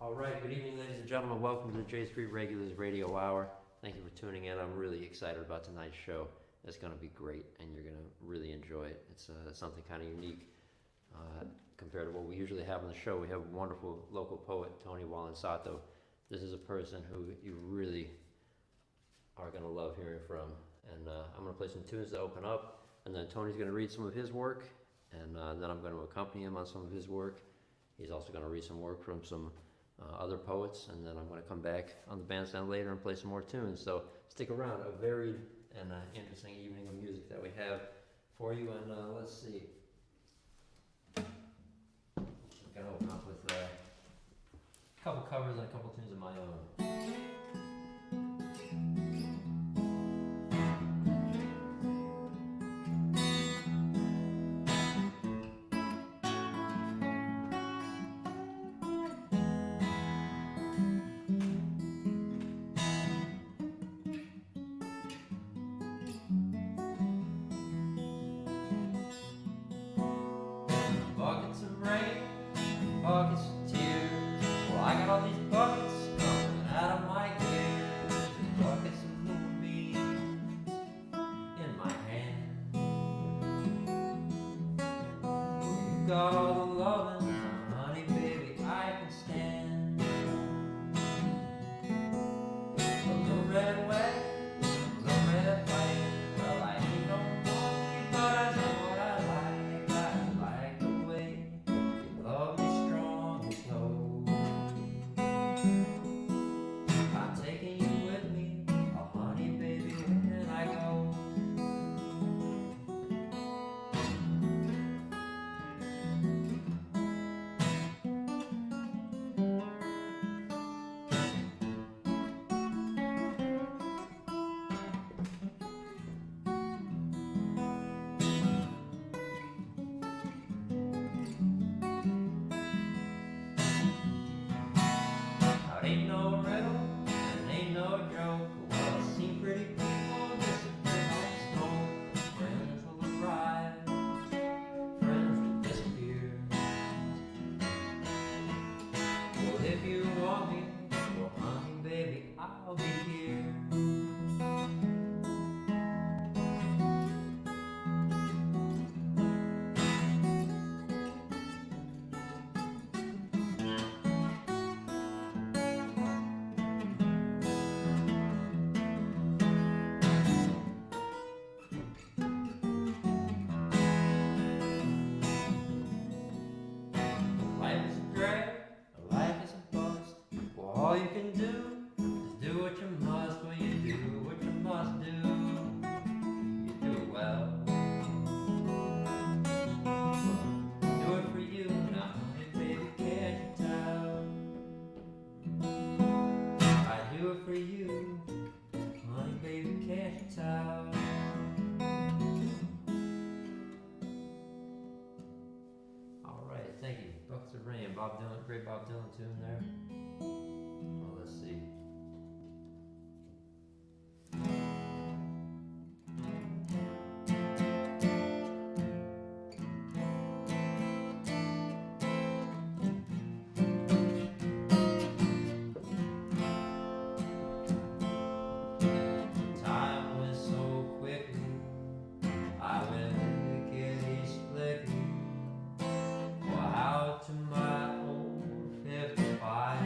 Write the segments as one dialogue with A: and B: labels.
A: All right, good evening, ladies and gentlemen. Welcome to the J Street Regulars Radio Hour. Thank you for tuning in. I'm really excited about tonight's show. It's going to be great, and you're going to really enjoy it. It's something kind of unique compared to what we usually have on the show. We have a wonderful local poet, Tony Wallin-Sato. This is a person who you really are going to love hearing from. And I'm going to play some tunes to open up, and then Tony's going to read some of his work, and then I'm going to accompany him on some of his work. He's also going to read some work from some other poets, and then I'm going to come back on the bandstand later and play some more tunes. So stick around. A varied and interesting evening of music that we have for you. And let's see. I'm going to open up with a couple covers and a couple tunes of my own. Buckets of rain, buckets of tears. Well, I got all these buckets coming out of my ears. Buckets of moonbeams in my hand. You got all the loving, honey, baby, I can stand. A little red wet, a little red white. Well, I ain't no monkey, but I know what I like. I like the way you love me strong and slow. I'm taking you with me, oh honey, baby, when I go. Now it ain't no riddle, and it ain't no joke. Well, I've seen pretty people disappear like smoke. Friends will arrive, friends will disappear. Well, if you want me, well, honey, baby, I'll be here. Life is a drag, life is a bust. Well, all you can do is do what you must. Well, you do what you must do. You do it well. Do it for you now, honey, baby, can't you tell? I do it for you, honey, baby, can't you tell? All right, thank you. Buckets of Rain, Bob Dylan, great Bob Dylan tune there. Well, let's see. Time went so quickly, I went lickety-split. Well, out to my old 55.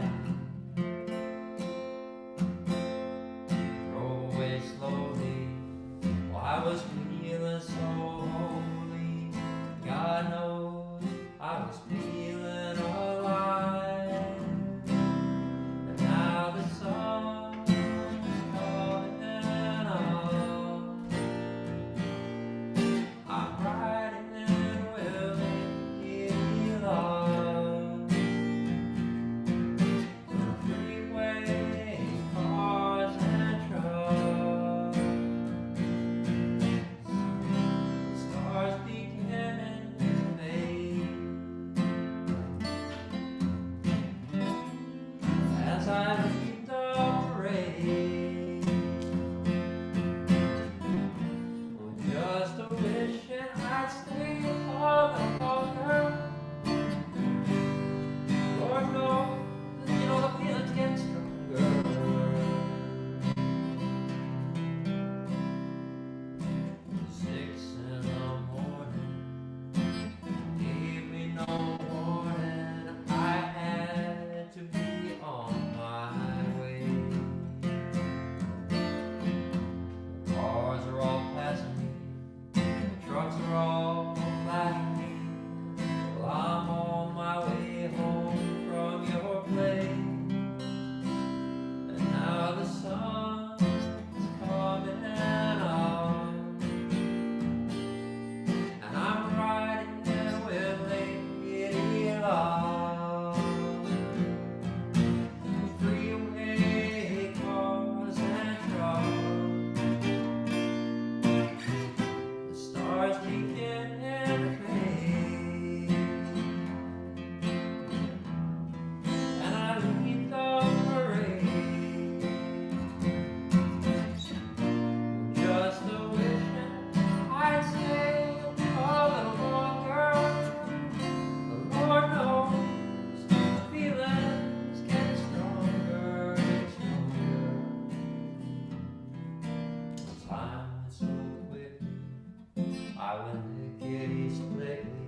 A: How when the kitties lately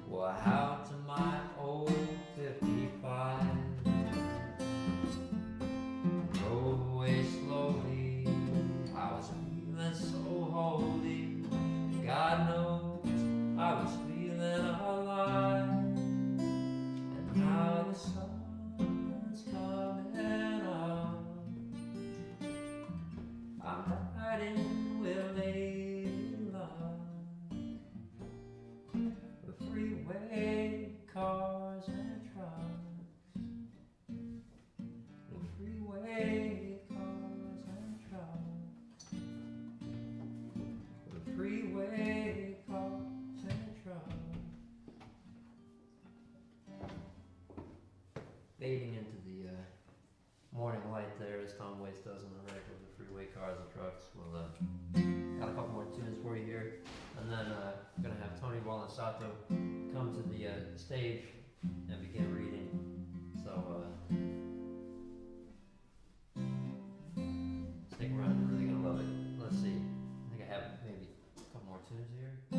A: were out to my old 55, drove away slowly. I was feeling so holy. God knows I was feeling alive. And now the sun's coming up. I'm riding with lady luck. The freeway cars and trucks. The freeway cars and trucks. The freeway cars and trucks. Fading into the morning light there, as Tom Waits does on the record, the freeway cars and trucks. We'll got a couple more tunes for you here, and then I'm gonna have Tony Wallin-Sato come to the stage and begin reading. So stick around, you're really gonna love it. Let's see, I think I have maybe a couple more tunes here. I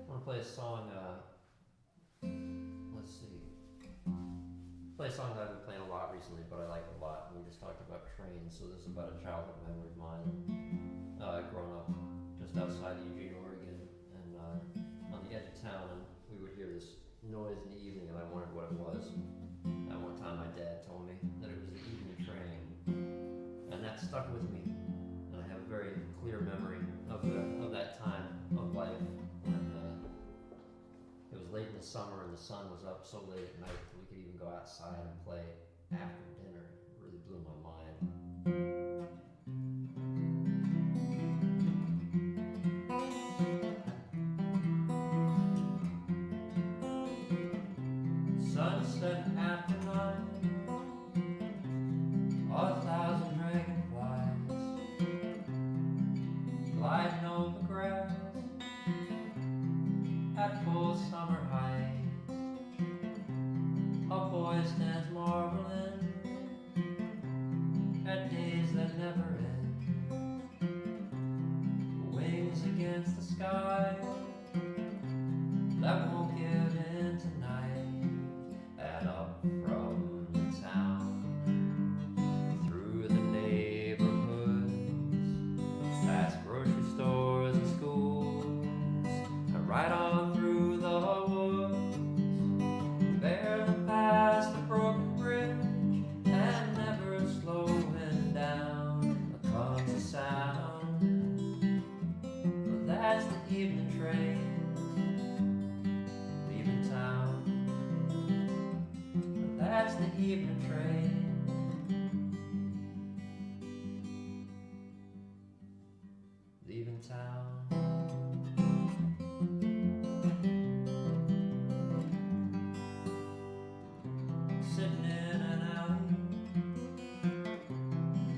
A: wanna play a song, let's see. Play a song that I've been playing a lot recently, but I like it a lot. We just talked about trains, so this is about a childhood memory of mine. Growing up just outside of Eugene, Oregon, and on the edge of town, and we would hear this noise in the evening, and I wondered what it was. At one time, my dad told me that it was the evening train, and that stuck with me. And I have a very clear memory of that time of life when it was late in the summer and the sun was up so late at night that we could even go outside and play after dinner. It really blew my mind. Sunset after 9, 1,000 dragonflies gliding over grass at full summer height. A boy stands marveling at days that never end. Wings against the sky that won't give in tonight. And up from the town, through the neighborhoods, past grocery stores and schools, and right on through the woods, barely past the broken bridge, and never slowing down, comes a sound. But that's the evening train leaving town. That's the evening train leaving town. Sitting in an alley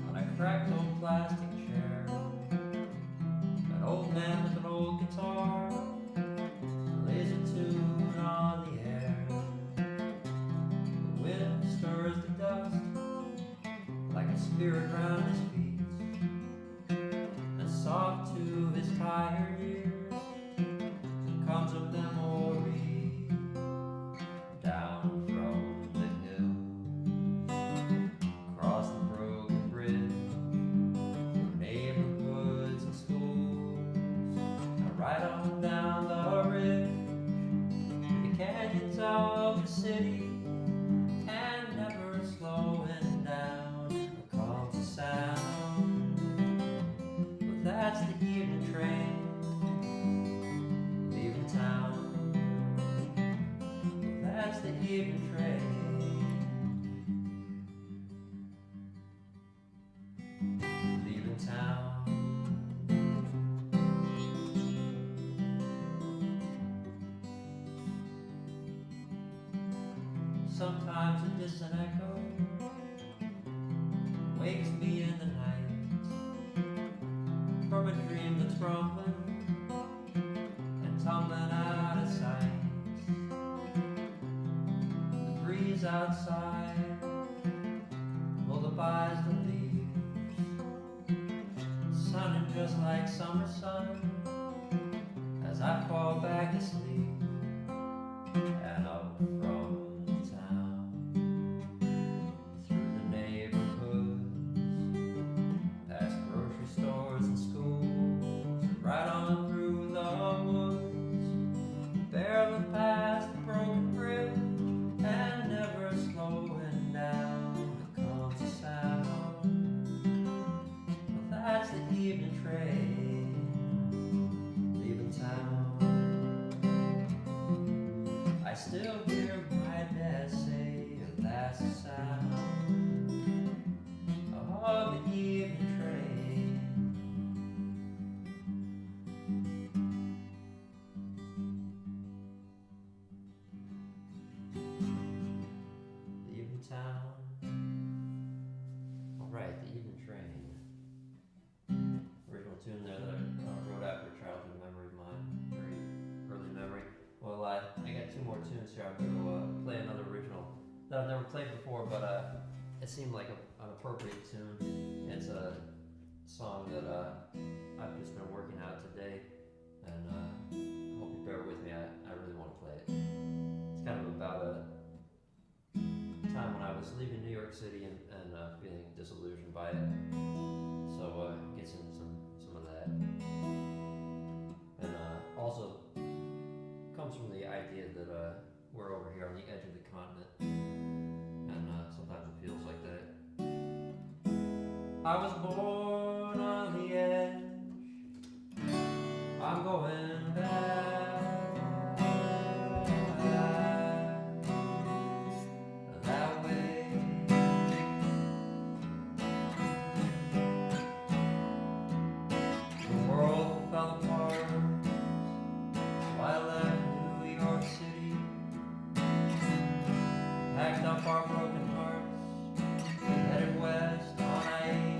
A: on a cracked old plastic chair, an old man with an old guitar lays a tune on the air. Wind stirs the dust like a spirit round his feet, and soft to his tired ears comes a memory down from the hill, across the broken bridge, through neighborhoods and schools, and right on down the ridge, the canyons of the city. Slowing down, comes a sound. But that's the evening train leaving town. But that's the evening train leaving town. Sometimes a distant echo wakes me in the night from a dream that's rumbling and tumbling out of sight. The breeze outside lullabies the leaves, sunning just like summer sun, still hear my dad say that's the sound of the evening train. Leaving town. Alright, the evening train. Original tune there that I wrote after a childhood memory of mine, very early memory. Well, I got two more tunes here. I'm going to play another original that I've never played before, but it seemed like an appropriate tune. It's a song that I've just been working out today, and I hope you bear with me. I really want to play it. It's kind of about a time when I was leaving New York City and feeling disillusioned by it. So gets into some of that, and also comes from the idea that we're over here on the edge of the continent, and sometimes it feels like that. I was born on the edge, I'm going back that way. The world fell apart while I left New York City, packed up our broken hearts, we headed west on I-80.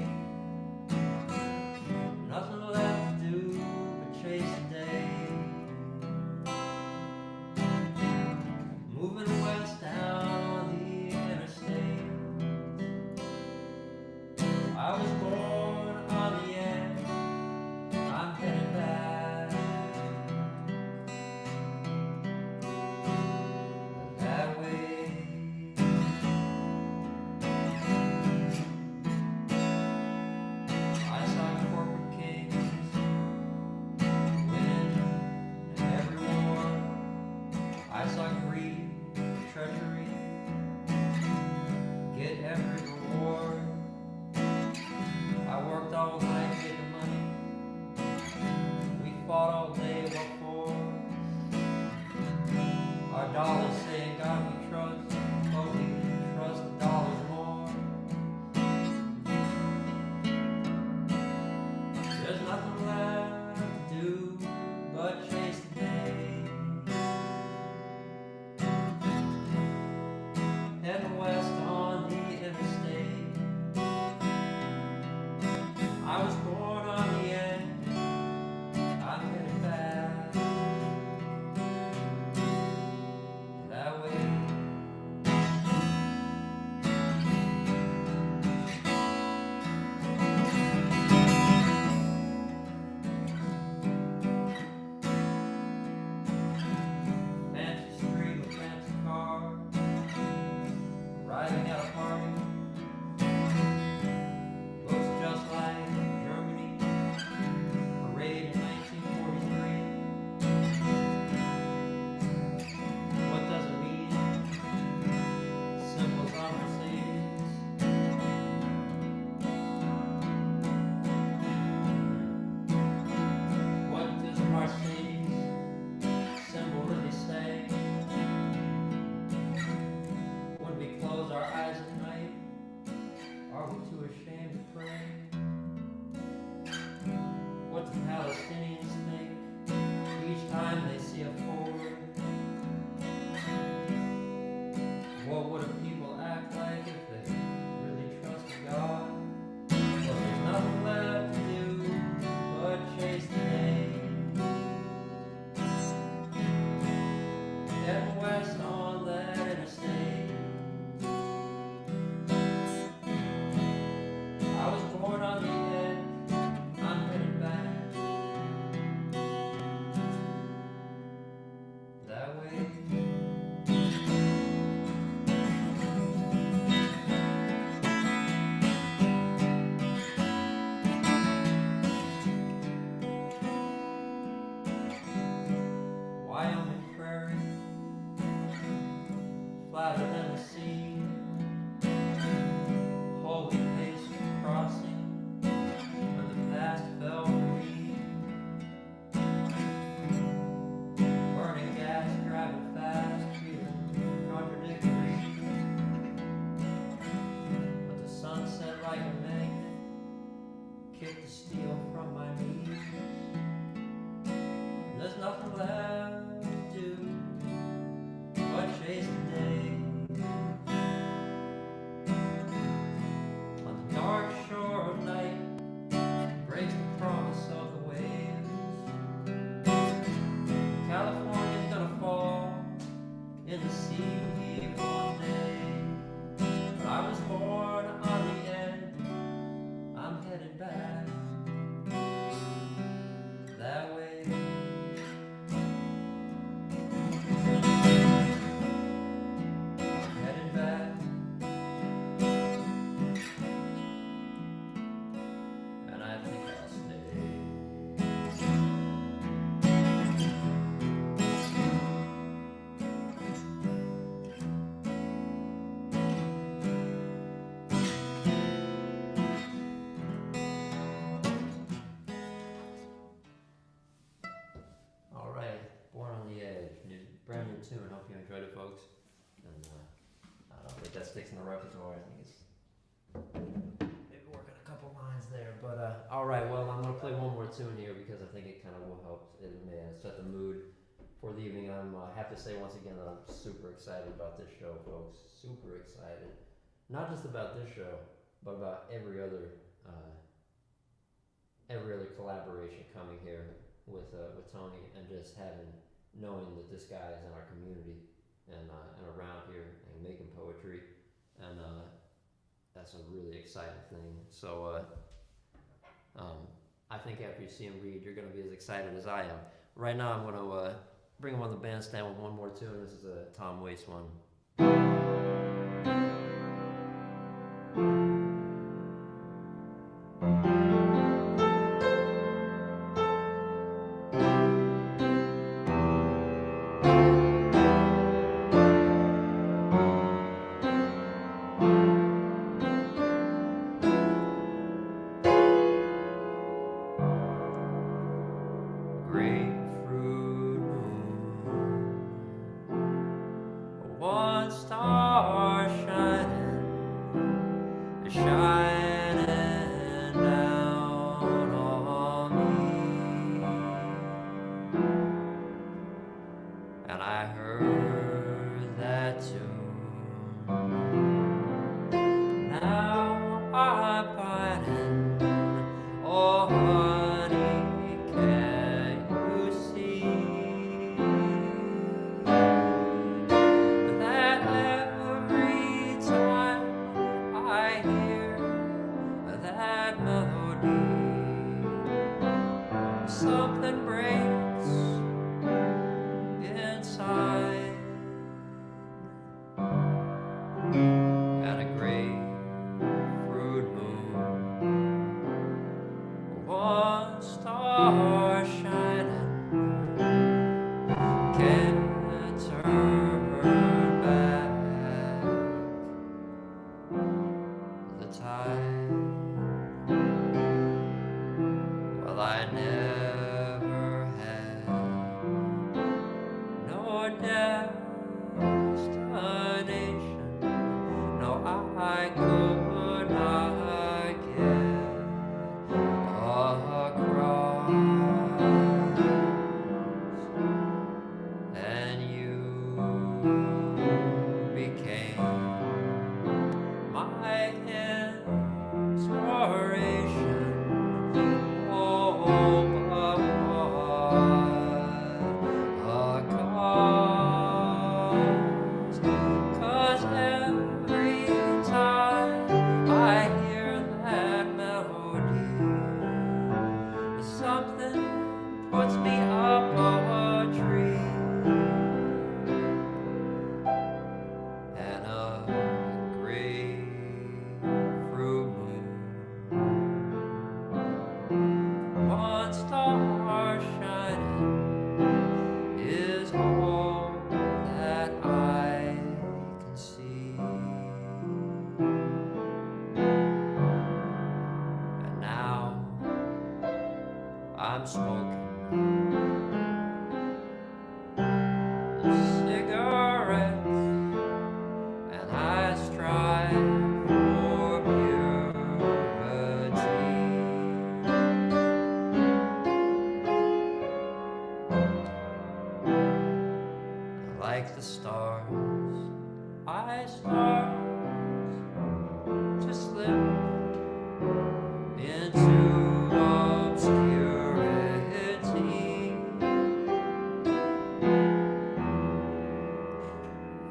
A: nothing left to do but chase the day. On the dark shore of night breaks the promise of the waves. California's gonna fall in the sea one day. But I was born on the edge, I'm headed back that way. I'm headed back, and I think I'll stay. Brand new tune. Hope you enjoyed it, folks. And I don't think that sticks in the repertoire. I think it's maybe working a couple lines there. But all right, well, I'm gonna play one more tune here because I think it kind of will help. It may set the mood for the evening. I'm have to say once again that I'm super excited about this show, folks. Super excited. Not just about this show, but about every other collaboration coming here with Tony, and just knowing that this guy is in our community and around here and making poetry, and that's a really exciting thing. So I think after you see him read, you're going to be as excited as I am. Right now, I'm going to bring him on the bandstand with one more tune. This is a Tom Waits one. like the stars, I start to slip into obscurity.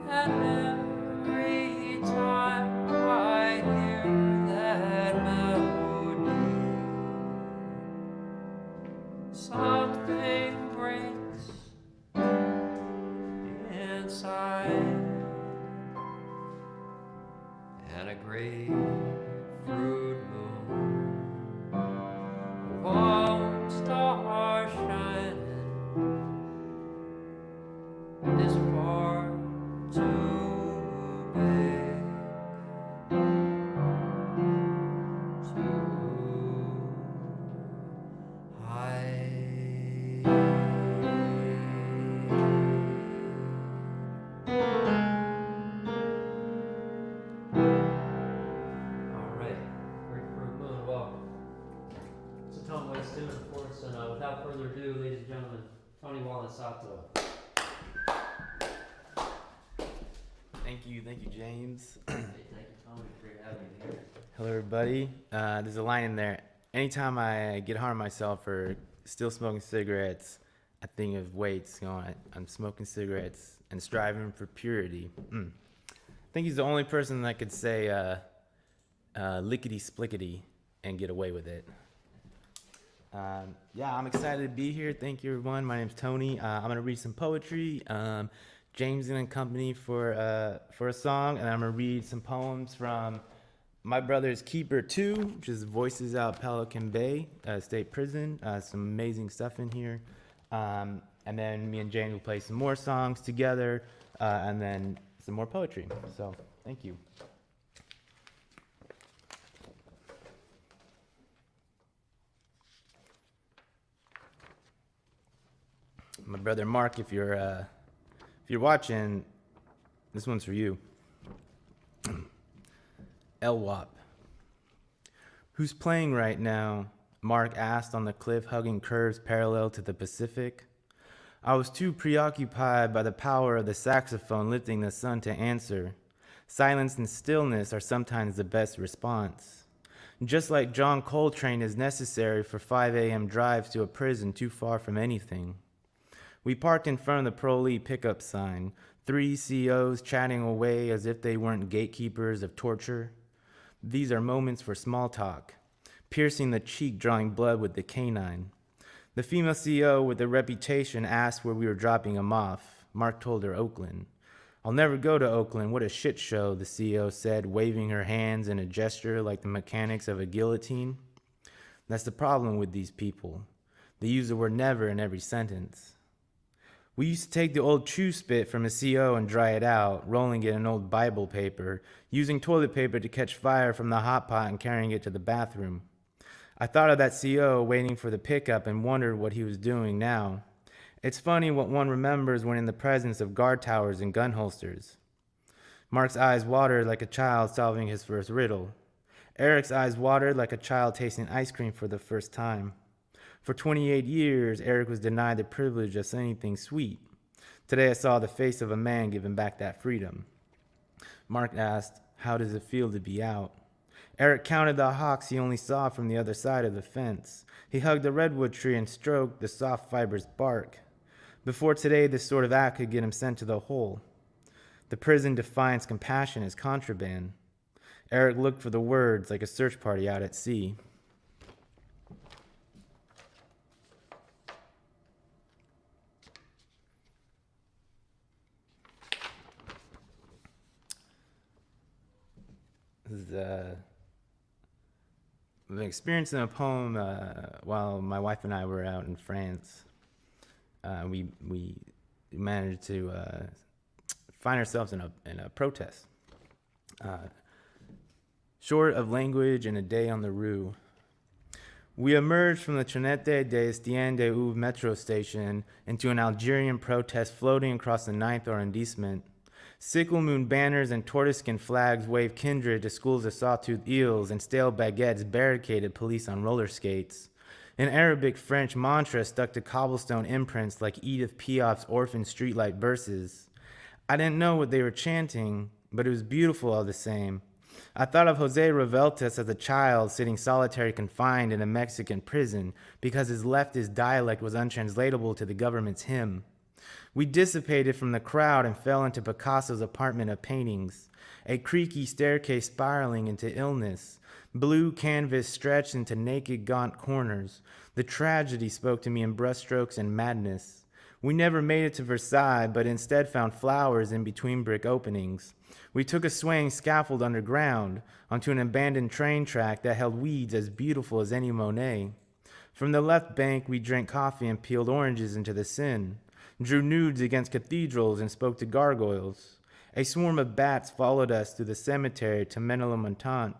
A: And every time I hear that melody, something breaks inside, and a grapefruit moon, one star shining, is far too big to hide. All right, Grapefruit Moon, welcome. So Tom, what's doing for us? And without further ado, ladies and gentlemen, Tony Wallin-Sato.
B: Thank you, James.
A: Hey, thank you, Tony. Great having you here.
B: Hello, everybody. There's a line in there. Anytime I get hard on myself for still smoking cigarettes, I think of weights. I'm smoking cigarettes and striving for purity. I think he's the only person that could say lickety splickety and get away with it. Yeah, I'm excited to be here. Thank you, everyone. My name's Tony. I'm gonna read some poetry. James is gonna accompany for a song, and I'm gonna read some poems from my brother's Keeper 2, which is Voices Out Pelican Bay State Prison. Some amazing stuff in here. And then me and James will play some more songs together, and then some more poetry. So, thank you. My brother Mark, if you're watching, this one's for you. LWAP. Who's playing right now? Mark asked on the cliff, hugging curves parallel to the Pacific. I was too preoccupied by the power of the saxophone lifting the sun to answer. Silence and stillness are sometimes the best response. Just like John Coltrane is necessary for 5 a.m. drives to a prison too far from anything. We parked in front of the parolee pickup sign, 3 COs chatting away as if they weren't gatekeepers of torture. These are moments for small talk, piercing the cheek, drawing blood with the canine. The female CO with a reputation asked where we were dropping him off. Mark told her Oakland. I'll never go to Oakland, what a shit show, the CO said, waving her hands in a gesture like the mechanics of a guillotine. That's the problem with these people. They use the word never in every sentence. We used to take the old chew spit from a CO and dry it out, rolling it in old Bible paper, using toilet paper to catch fire from the hot pot and carrying it to the bathroom. I thought of that CO waiting for the pickup and wondered what he was doing now. It's funny what one remembers when in the presence of guard towers and gun holsters. Mark's eyes watered like a child solving his first riddle. Eric's eyes watered like a child tasting ice cream for the first time. For 28 years, Eric was denied the privilege of anything sweet. Today I saw the face of a man giving back that freedom. Mark asked, how does it feel to be out? Eric counted the hawks he only saw from the other side of the fence. He hugged the redwood tree and stroked the soft fibrous bark. Before today, this sort of act could get him sent to the hole. The prison defines compassion as contraband. Eric looked for the words like a search party out at sea. I've been experiencing a poem while my wife and I were out in France. We managed to find ourselves in a protest. Short of language and a day on the rue. We emerged from the Trinité des Estienne des Hauts metro station into an Algerian protest floating across the 9th arrondissement. Sickle moon banners and tortoise-skin flags waved kindred to schools of sawtooth eels, and stale baguettes barricaded police on roller skates. An Arabic French mantra stuck to cobblestone imprints like Edith Piaf's orphan streetlight verses. I didn't know what they were chanting, but it was beautiful all the same. I thought of Jose Revueltas as a child sitting solitary confined in a Mexican prison because his leftist dialect was untranslatable to the government's hymn. We dissipated from the crowd and fell into Picasso's apartment of paintings, a creaky staircase spiraling into illness, blue canvas stretched into naked, gaunt corners. The tragedy spoke to me in brushstrokes and madness. We never made it to Versailles, but instead found flowers in between brick openings. We took a swaying scaffold underground onto an abandoned train track that held weeds as beautiful as any Monet. From the left bank, we drank coffee and peeled oranges into the Seine, drew nudes against cathedrals and spoke to gargoyles. A swarm of bats followed us through the cemetery to Menil-le-Montant,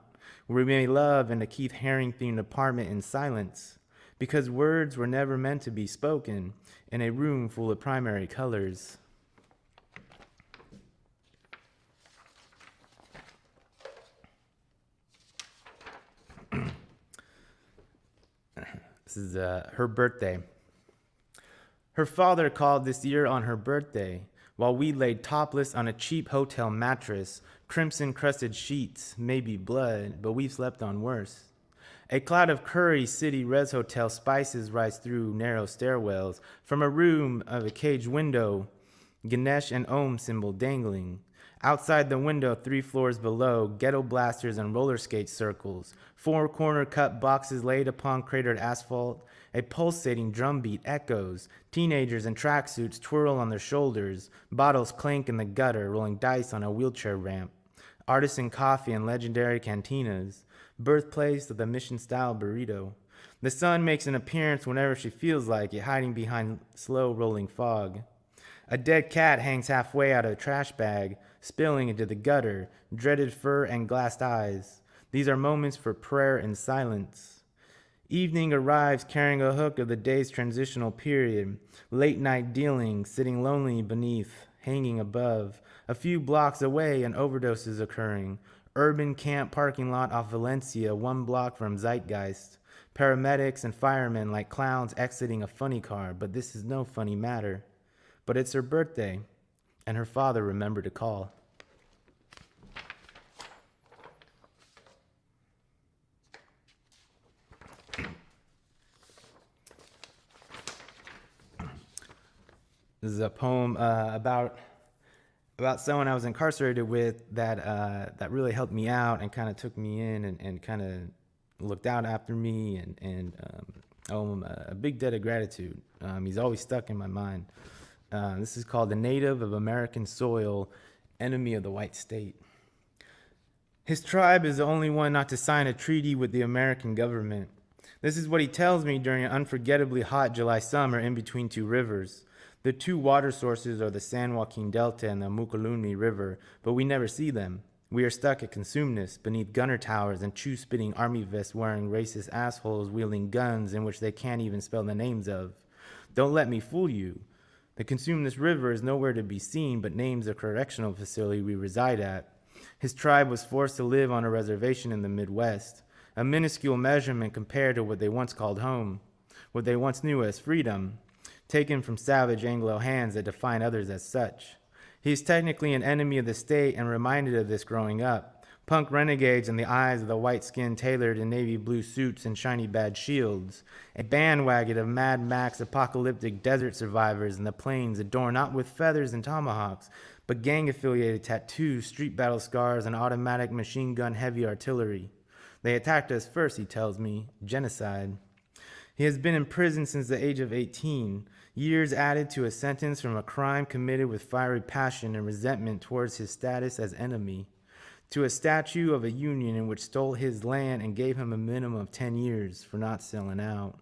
B: where we made love in a Keith Haring-themed apartment in silence, because words were never meant to be spoken in a room full of primary colors. This is her birthday. Her father called this year on her birthday, while we laid topless on a cheap hotel mattress, crimson-crusted sheets, maybe blood, but we've slept on worse. A cloud of Curry City Res Hotel spices rise through narrow stairwells. From a room of a caged window, Ganesh and Om symbol dangling. Outside the window, 3 floors below, ghetto blasters and roller skate circles, 4 corner-cut boxes laid upon cratered asphalt, a pulsating drumbeat echoes, teenagers in tracksuits twirl on their shoulders, bottles clink in the gutter, rolling dice on a wheelchair ramp, artisan coffee and legendary cantinas, birthplace of the mission-style burrito. The sun makes an appearance whenever she feels like it, hiding behind slow-rolling fog. A dead cat hangs halfway out of a trash bag, spilling into the gutter, dreaded fur and glassed eyes. These are moments for prayer and silence. Evening arrives carrying a hook of the day's transitional period, late-night dealing, sitting lonely beneath, hanging above. A few blocks away, an overdose is occurring. Urban camp parking lot off Valencia, 1 block from Zeitgeist. Paramedics and firemen like clowns exiting a funny car, but this is no funny matter. But it's her birthday, and her father remembered to call. This is a poem about someone I was incarcerated with that really helped me out and kind of took me in and kind of looked out after me and owe him a big debt of gratitude. He's always stuck in my mind. This is called The Native of American Soil, Enemy of the White State. His tribe is the only one not to sign a treaty with the American government. This is what he tells me during an unforgettably hot July summer in between 2 rivers. The 2 water sources are the San Joaquin Delta and the Mucalumni River, but we never see them. We are stuck at Consumnes, beneath gunner towers and chew-spitting army vests wearing racist assholes wielding guns in which they can't even spell the names of. Don't let me fool you. The Consumnes River is nowhere to be seen but names the correctional facility we reside at. His tribe was forced to live on a reservation in the Midwest, a minuscule measurement compared to what they once called home, what they once knew as freedom, taken from savage Anglo hands that define others as such. He is technically an enemy of the state and reminded of this growing up. Punk renegades in the eyes of the white-skinned tailored in navy blue suits and shiny badge shields. A bandwagon of Mad Max apocalyptic desert survivors in the plains adorned not with feathers and tomahawks, but gang-affiliated tattoos, street battle scars, and automatic machine gun heavy artillery. They attacked us first, he tells me. Genocide. He has been in prison since the age of 18, years added to a sentence from a crime committed with fiery passion and resentment towards his status as enemy, to a statute of a union in which stole his land and gave him a minimum of 10 years for not selling out.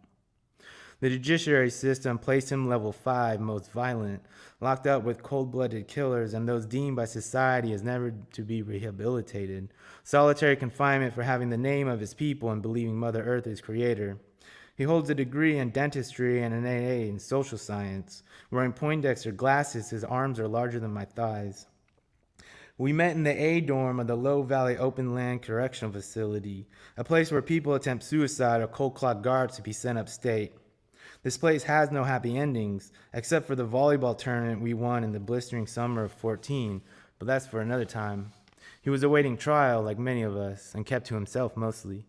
B: The judiciary system placed him level 5, most violent, locked up with cold-blooded killers and those deemed by society as never to be rehabilitated. Solitary confinement for having the name of his people and believing Mother Earth is creator. He holds a degree in dentistry and an AA in social science. Wearing Poindexter glasses, his arms are larger than my thighs. We met in the A dorm of the Low Valley Open Land Correctional Facility, a place where people attempt suicide or cold clock guards to be sent upstate. This place has no happy endings, except for the volleyball tournament we won in the blistering summer of 14, but that's for another time. He was awaiting trial, like many of us, and kept to himself mostly.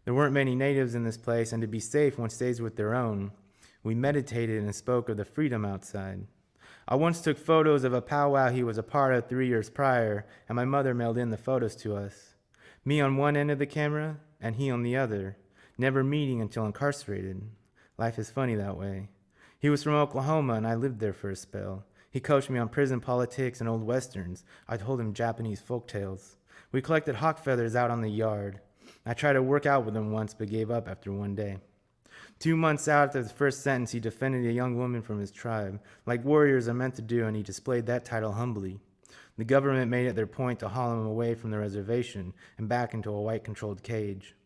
B: There weren't many natives in this place, and to be safe, one stays with their own. We meditated and spoke of the freedom outside. I once took photos of a powwow he was a part of 3 years prior, and my mother mailed in the photos to us. Me on one end of the camera, and he on the other, never meeting until incarcerated. Life is funny that way. He was from Oklahoma, and I lived there for a spell. He coached me on prison politics and old westerns. I told him Japanese folktales. We collected hawk feathers out on the yard. I tried to work out with him once, but gave up after one day. 2 months out after the first sentence, he defended a young woman from his tribe, like warriors are meant to do, and he displayed that title humbly. The government made it their point to haul him away from the reservation and back into a white-controlled cage,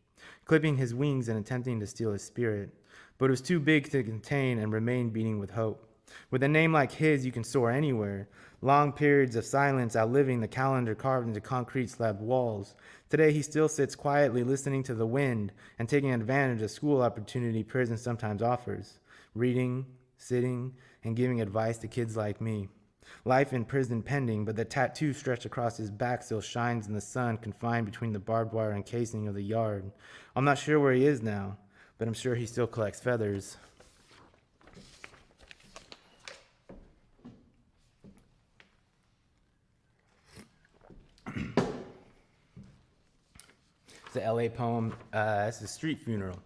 B: clipping his wings and attempting to steal his spirit. But it was too big to contain and remained beating with hope. With a name like his, you can soar anywhere. Long periods of silence outliving the calendar carved into concrete slab walls. Today he still sits quietly listening to the wind and taking advantage of school opportunity prison sometimes offers. Reading, sitting, and giving advice to kids like me. Life in prison pending, but the tattoo stretched across his back still shines in the sun, confined between the barbed wire encasing of the yard. I'm not sure where he is now, but I'm sure he still collects feathers. It's the LA poem. It's a street funeral.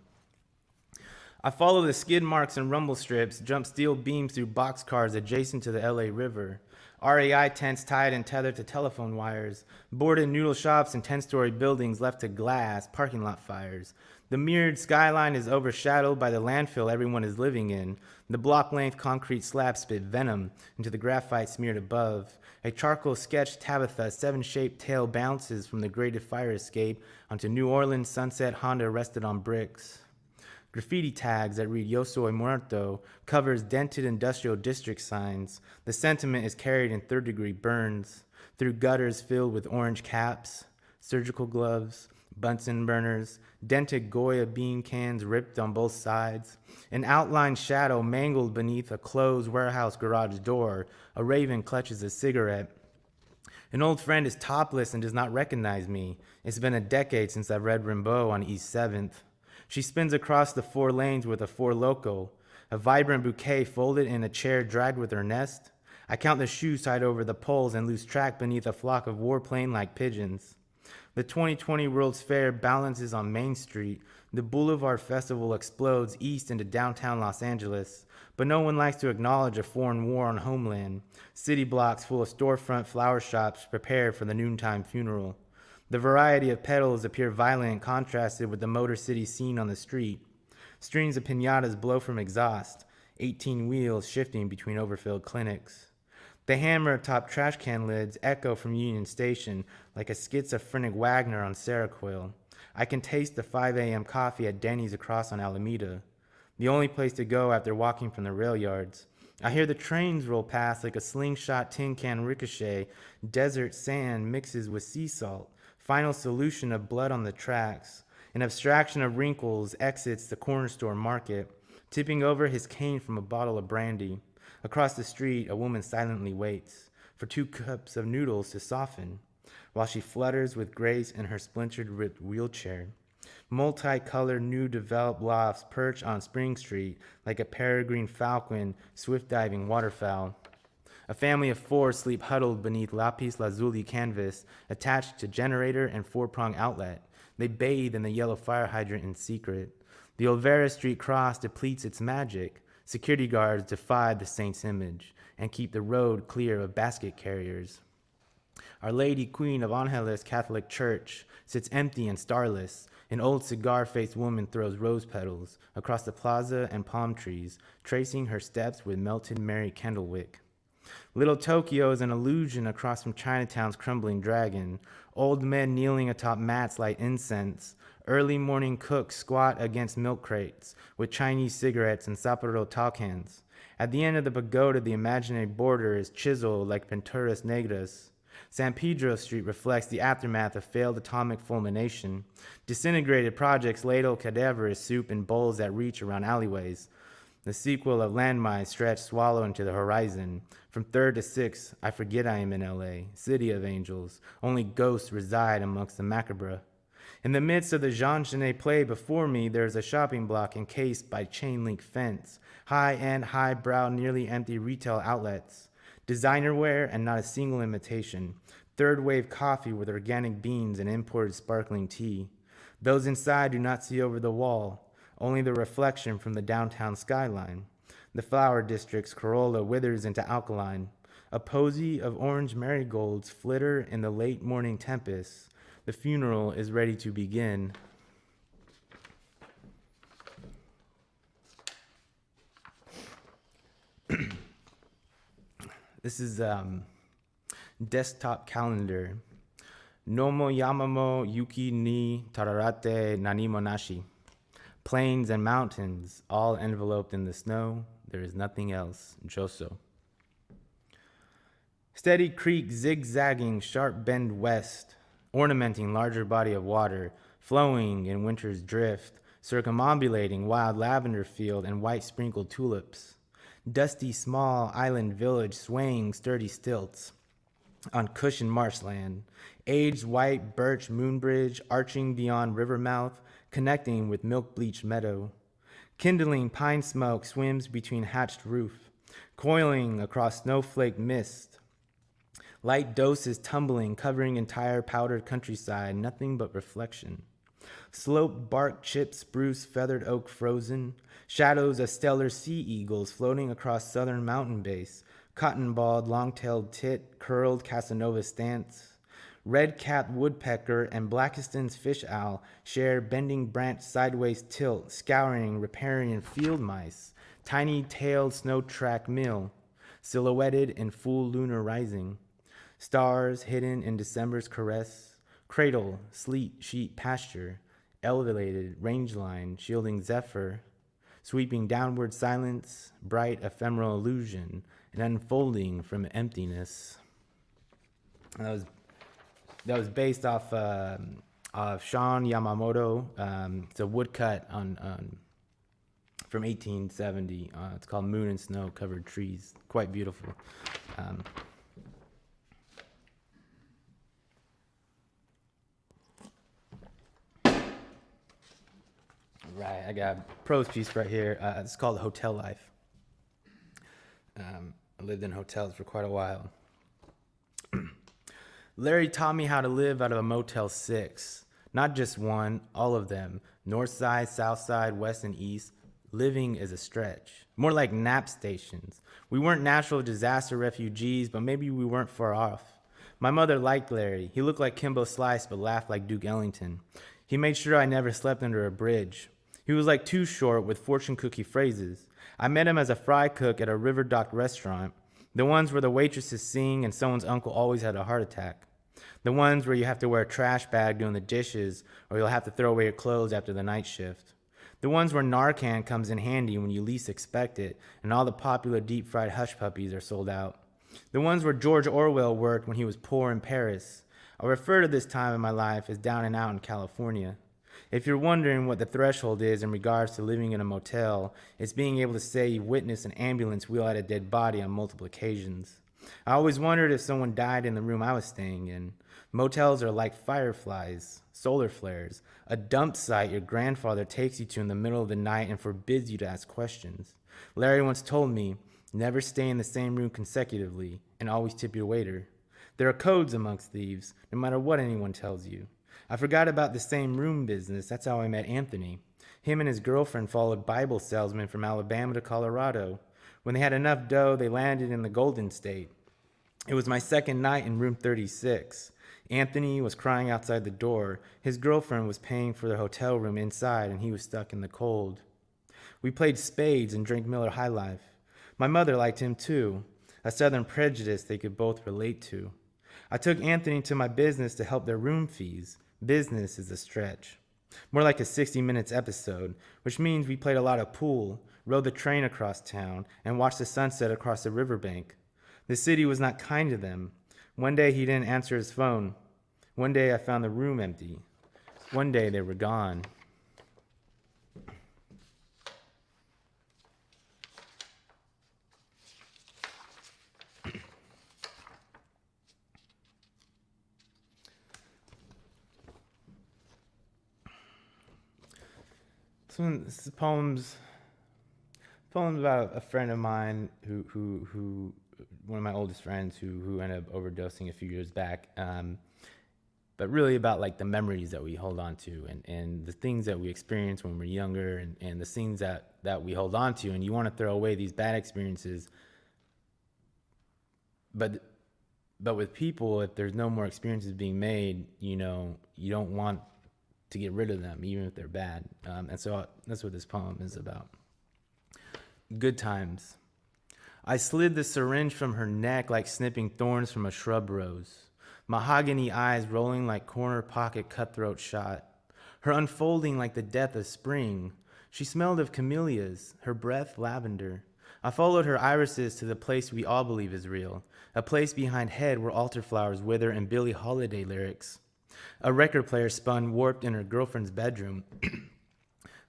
B: I follow the skid marks and rumble strips, jump steel beams through boxcars adjacent to the LA River. REI tents tied and tethered to telephone wires, boarded noodle shops and 10-story buildings left to glass, parking lot fires. The mirrored skyline is overshadowed by the landfill everyone is living in. The block-length concrete slabs spit venom into the graphite smeared above. A charcoal-sketched Tabitha's 7-shaped tail bounces from the grated fire escape onto New Orleans Sunset Honda rested on bricks. Graffiti tags that read Yo Soy Muerto covers dented industrial district signs. The sentiment is carried in third-degree burns through gutters filled with orange caps, surgical gloves, Bunsen burners, dented Goya bean cans ripped on both sides, an outlined shadow mangled beneath a closed warehouse garage door. A raven clutches a cigarette. An old friend is topless and does not recognize me. It's been a decade since I've read Rimbaud on East 7th. She spins across the 4 lanes with a Four Loko, a vibrant bouquet folded in a chair dragged with her nest. I count the shoes tied over the poles and lose track beneath a flock of warplane-like pigeons. The 2020 World's Fair balances on Main Street. The Boulevard Festival explodes east into downtown Los Angeles, but no one likes to acknowledge a foreign war on homeland. City blocks full of storefront flower shops prepare for the noontime funeral. The variety of petals appear violent and contrasted with the Motor City scene on the street. Strings of piñatas blow from exhaust, 18 wheels shifting between overfilled clinics. The hammer atop trash can lids echo from Union Station like a schizophrenic Wagner on Seroquel. I can taste the 5 a.m. coffee at Denny's across on Alameda, the only place to go after walking from the rail yards. I hear the trains roll past like a slingshot tin can ricochet. Desert sand mixes with sea salt. Final solution of blood on the tracks. An abstraction of wrinkles exits the corner store market, tipping over his cane from a bottle of brandy. Across the street, a woman silently waits for 2 cups of noodles to soften, while she flutters with grace in her splintered ripped wheelchair. Multicolored new developed lofts perch on Spring Street like a peregrine falcon swift-diving waterfowl. A family of 4 sleep huddled beneath lapis lazuli canvas attached to generator and 4-prong outlet. They bathe in the yellow fire hydrant in secret. The Olvera Street cross depletes its magic. Security guards defy the saint's image and keep the road clear of basket carriers. Our Lady Queen of Angeles Catholic Church sits empty and starless. An old cigar-faced woman throws rose petals across the plaza and palm trees, tracing her steps with melted Mary Candlewick. Little Tokyo is an illusion across from Chinatown's crumbling dragon. Old men kneeling atop mats light incense. Early morning cooks squat against milk crates with Chinese cigarettes and Sapporo tall cans. At the end of the pagoda, the imaginary border is chiseled like Pinturas Negras. San Pedro Street reflects the aftermath of failed atomic fulmination. Disintegrated projects ladle cadaverous soup in bowls that reach around alleyways. The sequel of Landmine stretched swallow into the horizon. From 3rd to 6th, I forget I am in L.A., city of angels. Only ghosts reside amongst the macabre. In the midst of the Jean Genet play before me, there is a shopping block encased by chain-link fence, high-end, high-brow, nearly empty retail outlets, designer wear and not a single imitation, third-wave coffee with organic beans and imported sparkling tea. Those inside do not see over the wall, only the reflection from the downtown skyline. The flower district's corolla withers into alkaline. A posy of orange marigolds flitter in the late morning tempest. The funeral is ready to begin. This is desktop calendar. Nomo yamamo yuki ni tararate nanimo nashi. Plains and mountains, all enveloped in the snow. There is nothing else. Joso. Steady creek zigzagging, sharp bend west, ornamenting larger body of water, flowing in winter's drift, circumambulating wild lavender field and white sprinkled tulips. Dusty small island village swaying sturdy stilts on cushioned marshland, aged white birch moonbridge arching beyond river mouth, connecting with milk-bleached meadow. Kindling pine smoke swims between hatched roof, coiling across snowflake mist. Light doses tumbling, covering entire powdered countryside, nothing but reflection. Sloped bark chipped spruce, feathered oak frozen, shadows of stellar sea eagles floating across southern mountain base, cotton-balled, long-tailed tit, curled Casanova stance. Red-capped woodpecker and Blackiston's fish owl share bending branch sideways tilt, scouring riparian field mice, tiny-tailed snow-track mill, silhouetted in full lunar rising. Stars hidden in December's caress, cradle, sleet, sheet, pasture, elevated rangeline, shielding zephyr, sweeping downward silence, bright ephemeral illusion, and unfolding from emptiness. That was based off Sean Yamamoto. It's a woodcut from 1870. It's called Moon and Snow Covered Trees. Quite beautiful. Right, I got a prose piece right here. It's called Hotel Life. I lived in hotels for quite a while. Larry taught me how to live out of a Motel 6. Not just one, all of them. North side, south side, west and east. Living is a stretch. More like nap stations. We weren't natural disaster refugees, but maybe we weren't far off. My mother liked Larry. He looked like Kimbo Slice, but laughed like Duke Ellington. He made sure I never slept under a bridge. He was like Too Short with fortune cookie phrases. I met him as a fry cook at a river dock restaurant. The ones where the waitresses sing and someone's uncle always had a heart attack. The ones where you have to wear a trash bag doing the dishes or you'll have to throw away your clothes after the night shift. The ones where Narcan comes in handy when you least expect it and all the popular deep-fried hush puppies are sold out. The ones where George Orwell worked when he was poor in Paris. I refer to this time in my life as down and out in California. If you're wondering what the threshold is in regards to living in a motel, it's being able to say you witnessed an ambulance wheel out a dead body on multiple occasions. I always wondered if someone died in the room I was staying in. Motels are like fireflies, solar flares, a dump site your grandfather takes you to in the middle of the night and forbids you to ask questions. Larry once told me, never stay in the same room consecutively and always tip your waiter. There are codes amongst thieves, no matter what anyone tells you. I forgot about the same room business. That's how I met Anthony. Him and his girlfriend followed Bible salesmen from Alabama to Colorado. When they had enough dough, they landed in the Golden State. It was my second night in room 36. Anthony was crying outside the door. His girlfriend was paying for the hotel room inside, and he was stuck in the cold. We played spades and drank Miller High Life. My mother liked him too, a Southern prejudice they could both relate to. I took Anthony to my business to help their room fees. Business is a stretch. More like a 60 Minutes episode, which means we played a lot of pool, rode the train across town, and watched the sunset across the riverbank. The city was not kind to them. One day he didn't answer his phone. One day I found the room empty. One day they were gone. This is poems about a friend of mine who one of my oldest friends who ended up overdosing a few years back. But really about like the memories that we hold on to and the things that we experience when we're younger and the things that we hold on to. And you want to throw away these bad experiences. But with people, if there's no more experiences being made, you don't want to get rid of them, even if they're bad. And so that's what this poem is about. Good times. I slid the syringe from her neck like snipping thorns from a shrub rose. Mahogany eyes rolling like corner pocket cutthroat shot. Her unfolding like the death of spring. She smelled of camellias, her breath lavender. I followed her irises to the place we all believe is real. A place behind head where altar flowers wither and Billie Holiday lyrics. A record player spun warped in her girlfriend's bedroom.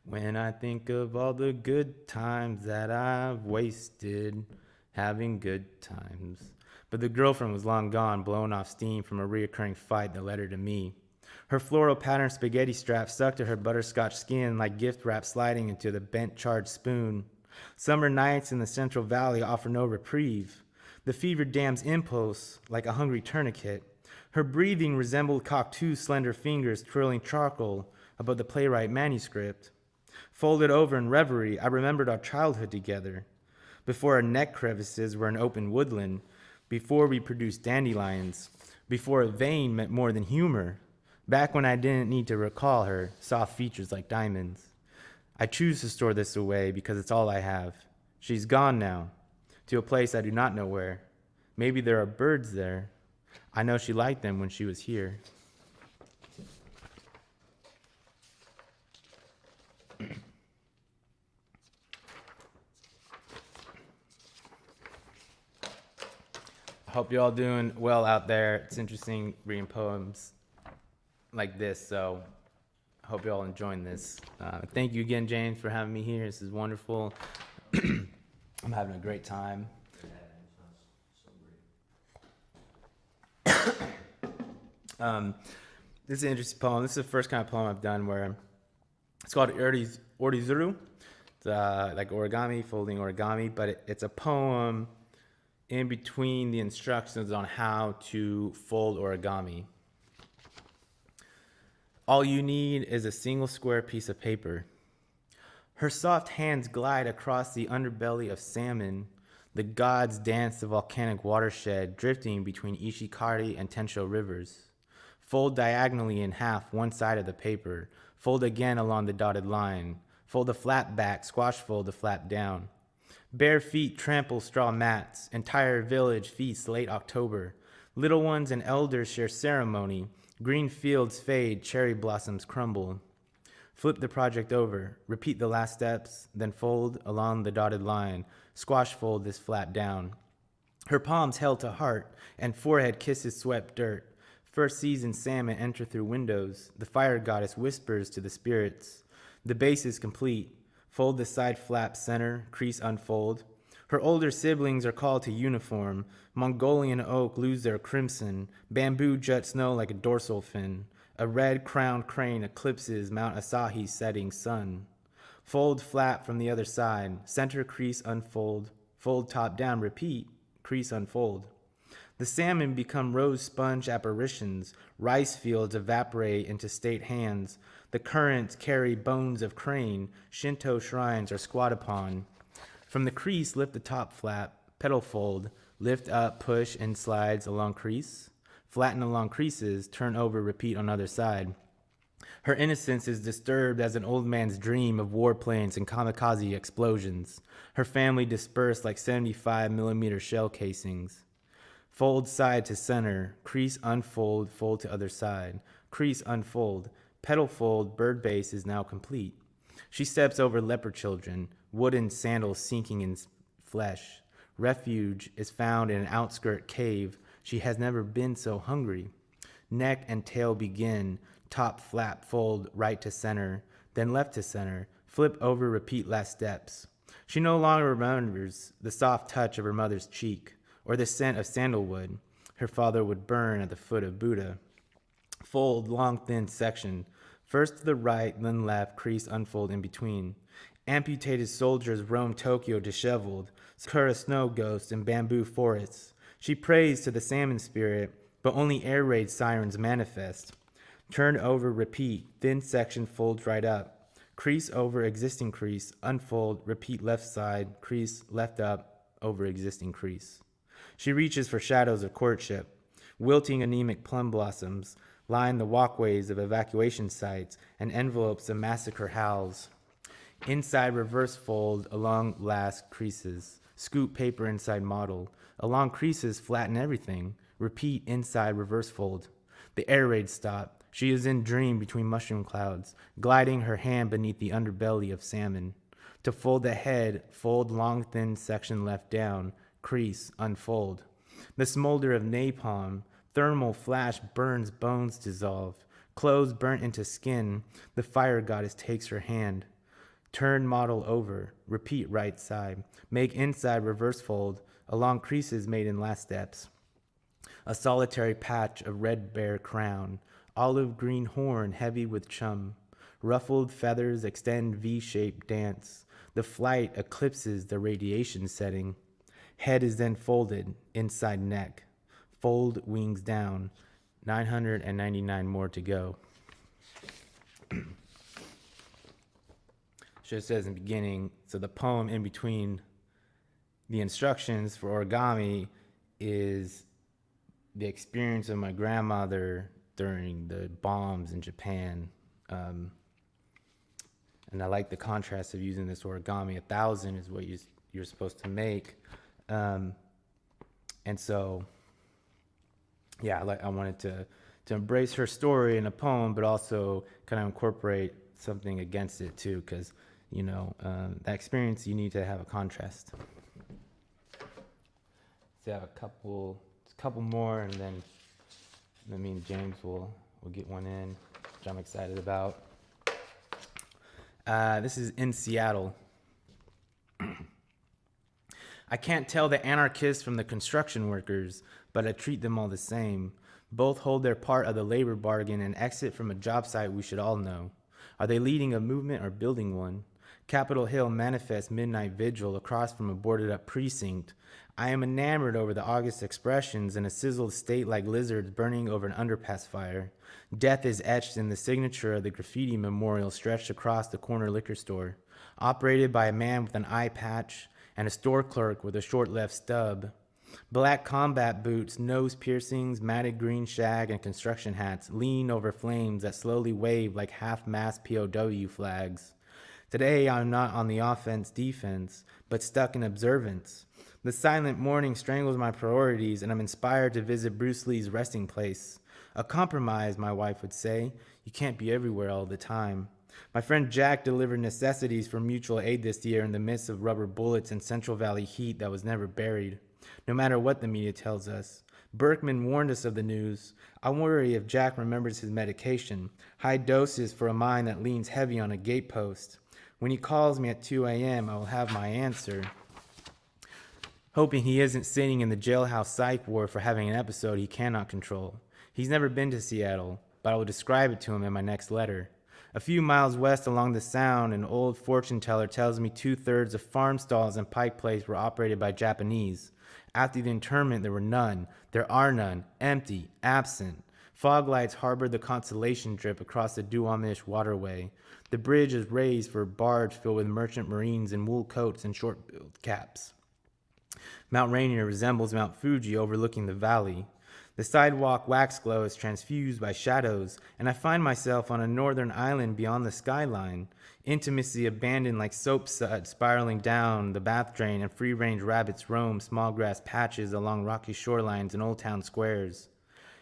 B: When I think of all the good times that I've wasted, having good times. But the girlfriend was long gone, blowing off steam from a reoccurring fight that led her to me. Her floral patterned spaghetti strap stuck to her butterscotch skin like gift wrap sliding into the bent charred spoon. Summer nights in the Central Valley offer no reprieve. The fever dam's impulse like a hungry tourniquet. Her breathing resembled Cocteau's slender fingers twirling charcoal above the playwright manuscript. Folded over in reverie, I remembered our childhood together. Before our neck crevices were an open woodland, before we produced dandelions, before a vein meant more than humor, back when I didn't need to recall her soft features like diamonds. I choose to store this away because it's all I have. She's gone now, to a place I do not know where. Maybe there are birds there. I know she liked them when she was here. I hope you're all doing well out there. It's interesting reading poems like this, so I hope you're all enjoying this. Thank you again, James, for having me here. This is wonderful. I'm having a great time. This is an interesting poem. This is the first kind of poem I've done where it's called Orizuru. It's like origami, folding origami, but it's a poem in between the instructions on how to fold origami. All you need is a single square piece of paper. Her soft hands glide across the underbelly of salmon. The gods dance the volcanic watershed drifting between Ishikari and Tensho rivers. Fold diagonally in half one side of the paper. Fold again along the dotted line. Fold the flap back, squash fold the flap down. Bare feet trample straw mats. Entire village feasts late October. Little ones and elders share ceremony. Green fields fade, cherry blossoms crumble. Flip the project over. Repeat the last steps, then fold along the dotted line. Squash fold this flap down. Her palms held to heart, and forehead kisses swept dirt. First season salmon enter through windows. The fire goddess whispers to the spirits. The base is complete. Fold the side flap center, crease unfold. Her older siblings are called to uniform. Mongolian oak lose their crimson. Bamboo juts snow like a dorsal fin. A red-crowned crane eclipses Mount Asahi's setting sun. Fold flap from the other side. Center crease unfold. Fold top down, repeat. Crease unfold. The salmon become rose sponge apparitions. Rice fields evaporate into state hands. The currents carry bones of crane. Shinto shrines are squat upon. From the crease, lift the top flap. Petal fold. Lift up, push, and slides along crease. Flatten along creases. Turn over, repeat on other side. Her innocence is disturbed as an old man's dream of warplanes and kamikaze explosions. Her family dispersed like 75mm shell casings. Fold side to center, crease unfold, fold to other side. Crease unfold, petal fold, bird base is now complete. She steps over leper children, wooden sandals sinking in flesh. Refuge is found in an outskirt cave. She has never been so hungry. Neck and tail begin, top flap fold right to center, then left to center, flip over, repeat last steps. She no longer remembers the soft touch of her mother's cheek or the scent of sandalwood her father would burn at the foot of Buddha. Fold long thin section, First to the right, then left, crease unfold in between. Amputated soldiers roam Tokyo disheveled, Sakura snow ghosts and bamboo forests. She prays to the salmon spirit, but only air raid sirens manifest. Turn over, repeat, thin section folds right up. Crease over existing crease, unfold, repeat left side, crease left up, over existing crease. She reaches for shadows of courtship. Wilting anemic plum blossoms line the walkways of evacuation sites and envelopes of massacre howls. Inside reverse fold along last creases. Scoop paper inside model. Along creases flatten everything. Repeat inside reverse fold. The air raid stop. She is in dream between mushroom clouds, gliding her hand beneath the underbelly of salmon. To fold the head, fold long thin section left down, crease, unfold. The smolder of napalm, thermal flash burns bones dissolve. Clothes burnt into skin, the fire goddess takes her hand. Turn model over, repeat right side. Make inside reverse fold, along creases made in last steps. A solitary patch of red bear crown, olive green horn heavy with chum. Ruffled feathers extend V-shaped dance. The flight eclipses the radiation setting. Head is then folded, inside neck. Fold wings down, 999 more to go. So it says in the beginning, so the poem in between the instructions for origami is the experience of my grandmother during the bombs in Japan. And I like the contrast of using this origami. 1,000 is what you're supposed to make. And so, yeah, I wanted to embrace her story in a poem, but also kind of incorporate something against it too, because, that experience, you need to have a contrast. So I have a couple more, and then me and James will get one in, which I'm excited about. This is in Seattle. I can't tell the anarchists from the construction workers, but I treat them all the same. Both hold their part of the labor bargain and exit from a job site we should all know. Are they leading a movement or building one? Capitol Hill manifests midnight vigil across from a boarded up precinct. I am enamored over the August expressions in a sizzled state like lizards burning over an underpass fire. Death is etched in the signature of the graffiti memorial stretched across the corner liquor store, operated by a man with an eye patch and a store clerk with a short left stub. Black combat boots, nose piercings, matted green shag, and construction hats lean over flames that slowly wave like half-mast POW flags. Today I'm not on the offense-defense, but stuck in observance. The silent morning strangles my priorities, and I'm inspired to visit Bruce Lee's resting place. A compromise, my wife would say. You can't be everywhere all the time. My friend Jack delivered necessities for mutual aid this year in the midst of rubber bullets and Central Valley heat that was never buried. No matter what the media tells us. Berkman warned us of the news. I worry if Jack remembers his medication. High doses for a mind that leans heavy on a gatepost. When he calls me at 2 a.m., I will have my answer. Hoping he isn't sitting in the jailhouse psych ward for having an episode he cannot control. He's never been to Seattle, but I will describe it to him in my next letter. A few miles west along the Sound, an old fortune teller tells me 2/3 of farm stalls and Pike Place were operated by Japanese. After the internment, there were none. There are none. Empty. Absent. Fog lights harbored the Constellation drip across the Duwamish waterway. The bridge is raised for a barge filled with merchant marines in wool coats and short-billed caps. Mount Rainier resembles Mount Fuji overlooking the valley. The sidewalk wax glow is transfused by shadows, and I find myself on a northern island beyond the skyline. Intimacy abandoned like soap suds spiraling down the bath drain, and free-range rabbits roam small grass patches along rocky shorelines and old town squares.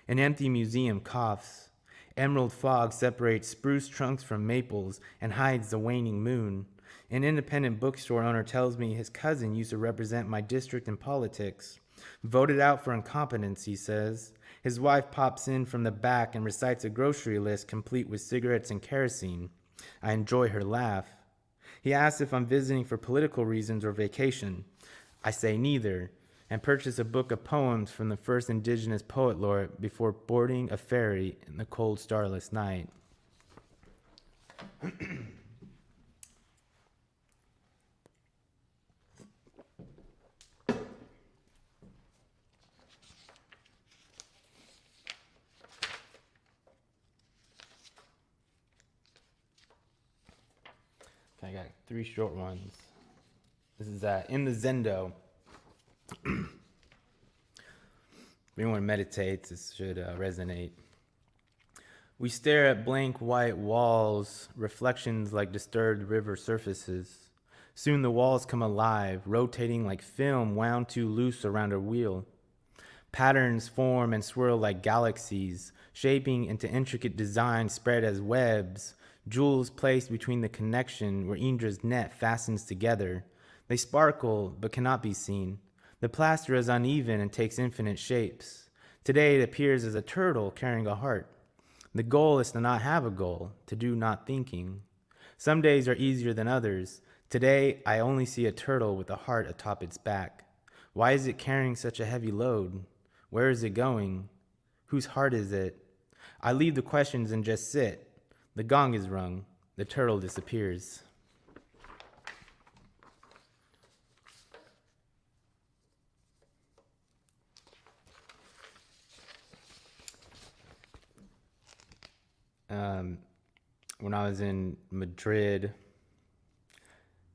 B: An empty museum coughs. Emerald fog separates spruce trunks from maples and hides the waning moon. An independent bookstore owner tells me his cousin used to represent my district in politics. Voted out for incompetence, he says. His wife pops in from the back and recites a grocery list complete with cigarettes and kerosene. I enjoy her laugh. He asks if I'm visiting for political reasons or vacation. I say neither, and purchase a book of poems from the first Indigenous poet laureate before boarding a ferry in the cold, starless night. I got 3 short ones. This is In the Zendo. If anyone meditates, this should resonate. We stare at blank white walls, reflections like disturbed river surfaces. Soon the walls come alive, rotating like film wound too loose around a wheel. Patterns form and swirl like galaxies, shaping into intricate designs spread as webs, jewels placed between the connection where Indra's net fastens together. They sparkle but cannot be seen. The plaster is uneven and takes infinite shapes. Today it appears as a turtle carrying a heart. The goal is to not have a goal, to do not thinking. Some days are easier than others. Today I only see a turtle with a heart atop its back. Why is it carrying such a heavy load? Where is it going? Whose heart is it? I leave the questions and just sit. The gong is rung. The turtle disappears. When I was in Madrid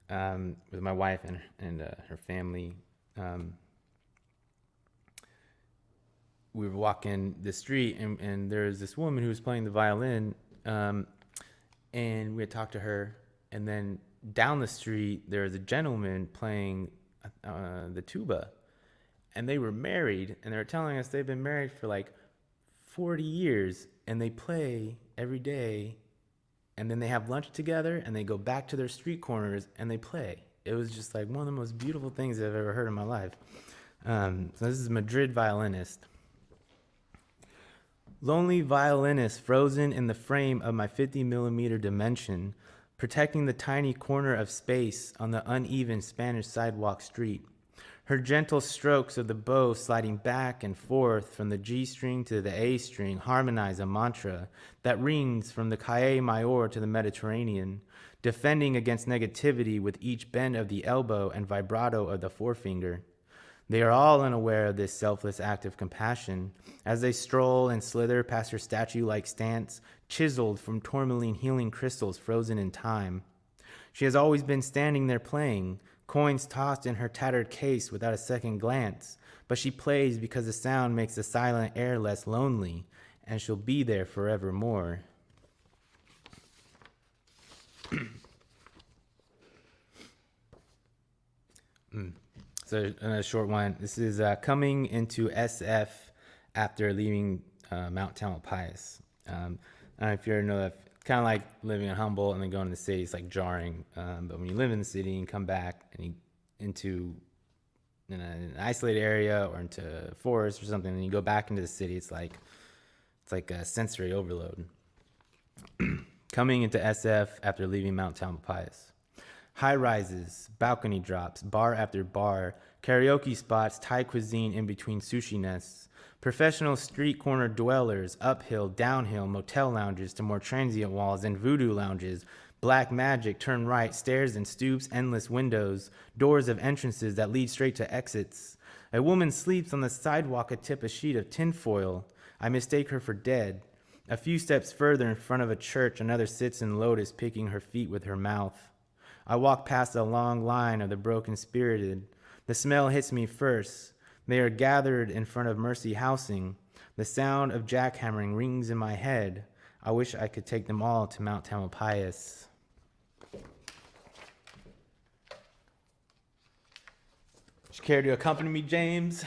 B: with my wife and her family, we were walking the street, and there was this woman who was playing the violin, and we had talked to her, and then down the street there was a gentleman playing the tuba, and they were married, and they were telling us they've been married for like 40 years, and they play every day, and then they have lunch together, and they go back to their street corners, and they play. It was just like one of the most beautiful things I've ever heard in my life. So this is Madrid violinist. Lonely violinist frozen in the frame of my 50-millimeter dimension, protecting the tiny corner of space on the uneven Spanish sidewalk street. Her gentle strokes of the bow sliding back and forth from the G string to the A string harmonize a mantra that rings from the Calle Mayor to the Mediterranean, defending against negativity with each bend of the elbow and vibrato of the forefinger. They are all unaware of this selfless act of compassion as they stroll and slither past her statue-like stance, chiseled from tourmaline healing crystals frozen in time. She has always been standing there playing, coins tossed in her tattered case without a second glance, but she plays because the sound makes the silent air less lonely, and she'll be there forevermore. So a short one. This is coming into SF after leaving Mount Tamalpais. I don't know if you ever know that. Kind of like living in Humboldt and then going to the city. It's like jarring. But when you live in the city and come back and into an isolated area or into a forest or something, and you go back into the city, it's like a sensory overload. Coming into SF after leaving Mount Tamalpais. High rises, balcony drops, bar after bar, karaoke spots, Thai cuisine in between sushi nests, professional street corner dwellers, uphill, downhill, motel lounges to more transient walls and voodoo lounges, black magic, turn right, stairs and stoops, endless windows, doors of entrances that lead straight to exits. A woman sleeps on the sidewalk atop a sheet of tinfoil. I mistake her for dead. A few steps further in front of a church, another sits in lotus, picking her feet with her mouth. I walk past a long line of the broken-spirited. The smell hits me first. They are gathered in front of Mercy Housing. The sound of jackhammering rings in my head. I wish I could take them all to Mount Tamalpais. Would you care to accompany me, James?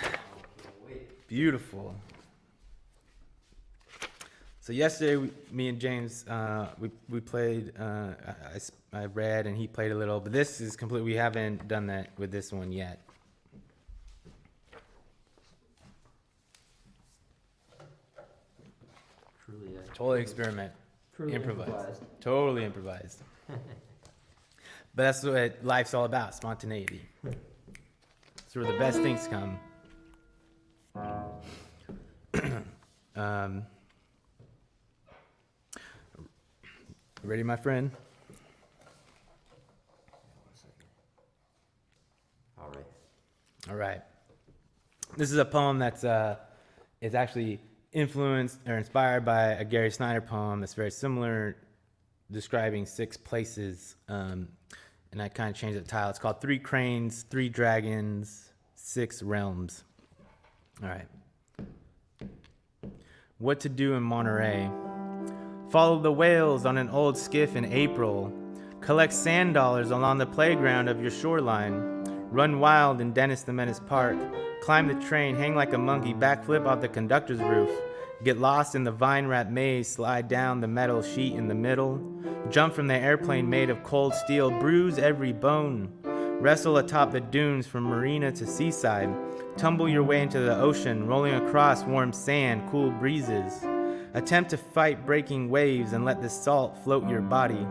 B: Beautiful. So yesterday, me and James, we played. I read and he played a little, but this is complete. We haven't done that with this one yet.
A: Truly,
B: Totally experiment.
A: truly
B: Improvised. Totally improvised. But that's what life's all about, spontaneity. It's where the best things come. Ready, my friend?
A: All right.
B: All right. This is a poem that's is actually influenced or inspired by a Gary Snyder poem that's very similar, describing 6 places. And I kind of changed the title. It's called 3 Cranes, 3 Dragons, 6 Realms. All right. What to do in Monterey. Follow the whales on an old skiff in April. Collect sand dollars along the playground of your shoreline. Run wild in Dennis the Menace Park. Climb the train, hang like a monkey, backflip off the conductor's roof. Get lost in the vine-wrapped maze, slide down the metal sheet in the middle. Jump from the airplane made of cold steel, bruise every bone. Wrestle atop the dunes from marina to seaside. Tumble your way into the ocean, rolling across warm sand, cool breezes. Attempt to fight breaking waves and let the salt float your body.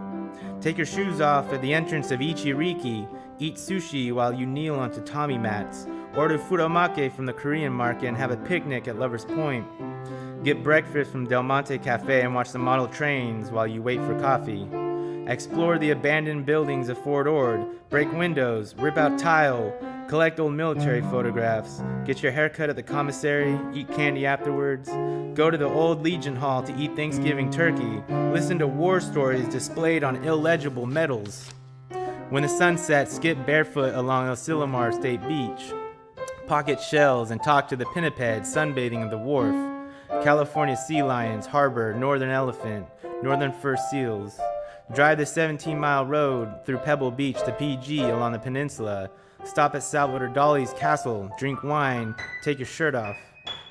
B: Take your shoes off at the entrance of Ichiriki. Eat sushi while you kneel onto Tommy mats. Order furomake from the Korean market and have a picnic at Lover's Point. Get breakfast from Del Monte Cafe and watch the model trains while you wait for coffee. Explore the abandoned buildings of Fort Ord. Break windows, rip out tile, collect old military photographs. Get your haircut at the commissary, eat candy afterwards. Go to the old Legion Hall to eat Thanksgiving turkey. Listen to war stories displayed on illegible medals. When the sun sets, skip barefoot along Asilomar State Beach. Pocket shells and talk to the pinnipeds sunbathing at the wharf. California sea lions, harbor, northern elephant, northern fur seals. Drive the 17-mile road through Pebble Beach to PG along the peninsula. Stop at Salvador Dali's castle, drink wine, take your shirt off.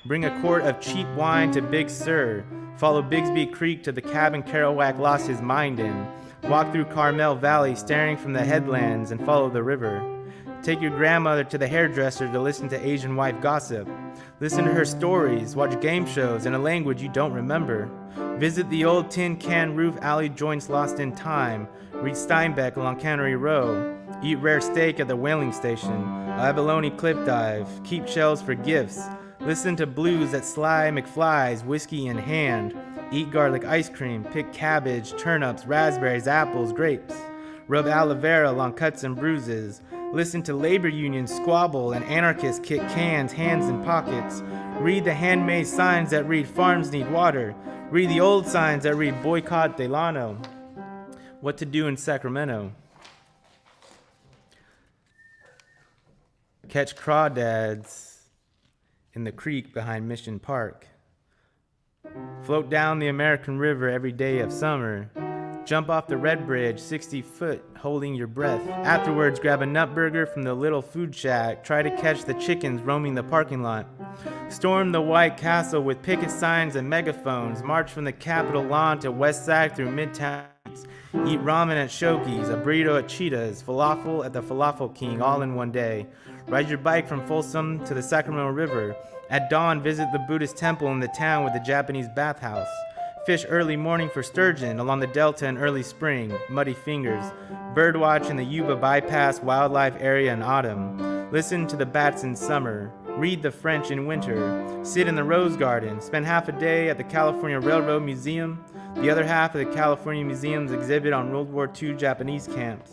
B: Bring a quart of cheap wine to Big Sur. Follow Bigsby Creek to the cabin Kerouac lost his mind in. Walk through Carmel Valley staring from the headlands and follow the river. Take your grandmother to the hairdresser to listen to Asian wife gossip. Listen to her stories, watch game shows in a language you don't remember. Visit the old tin can roof alley joints lost in time. Read Steinbeck along Cannery Row. Eat rare steak at the whaling station. Abalone cliff dive. Keep shells for gifts. Listen to blues at Sly McFly's, whiskey in hand. Eat garlic ice cream. Pick cabbage, turnips, raspberries, apples, grapes. Rub aloe vera along cuts and bruises. Listen to labor unions squabble and anarchists kick cans, hands, and pockets. Read the handmade signs that read farms need water. Read the old signs that read boycott Delano. What to do in Sacramento. Catch crawdads in the creek behind Mission Park. Float down the American River every day of summer. Jump off the Red Bridge 60 foot, holding your breath. Afterwards, grab a nut burger from the little food shack. Try to catch the chickens roaming the parking lot. Storm the White Castle with picket signs and megaphones. March from the Capitol lawn to West Side through Midtown. Eat ramen at Shoki's, a burrito at Cheetah's, falafel at the Falafel King, all in one day. Ride your bike from Folsom to the Sacramento River. At dawn, visit the Buddhist temple in the town with the Japanese bathhouse. Fish early morning for sturgeon along the delta in early spring, muddy fingers. Birdwatch in the Yuba Bypass wildlife area in autumn. Listen to the bats in summer. Read the French in winter. Sit in the Rose Garden. Spend half a day at the California Railroad Museum. The other half of the California Museum's exhibit on World War II Japanese camps.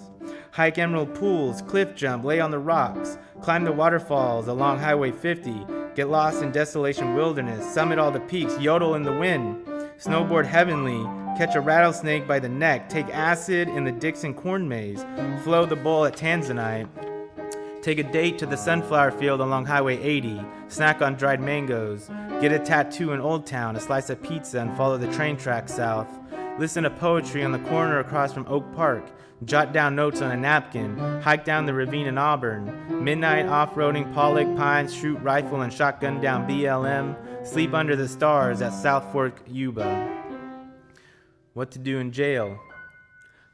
B: Hike emerald pools, cliff jump, lay on the rocks. Climb the waterfalls along Highway 50. Get lost in Desolation Wilderness. Summit all the peaks, yodel in the wind. Snowboard heavenly, catch a rattlesnake by the neck, take acid in the Dixon corn maze, flow the bowl at Tanzanite, take a date to the sunflower field along Highway 80, snack on dried mangoes, get a tattoo in Old Town, a slice of pizza, and follow the train track south, listen to poetry on the corner across from Oak Park, jot down notes on a napkin, hike down the ravine in Auburn, midnight off-roading Pollock Pines, shoot rifle and shotgun down BLM, sleep under the stars at South Fork, Yuba. What to do in jail.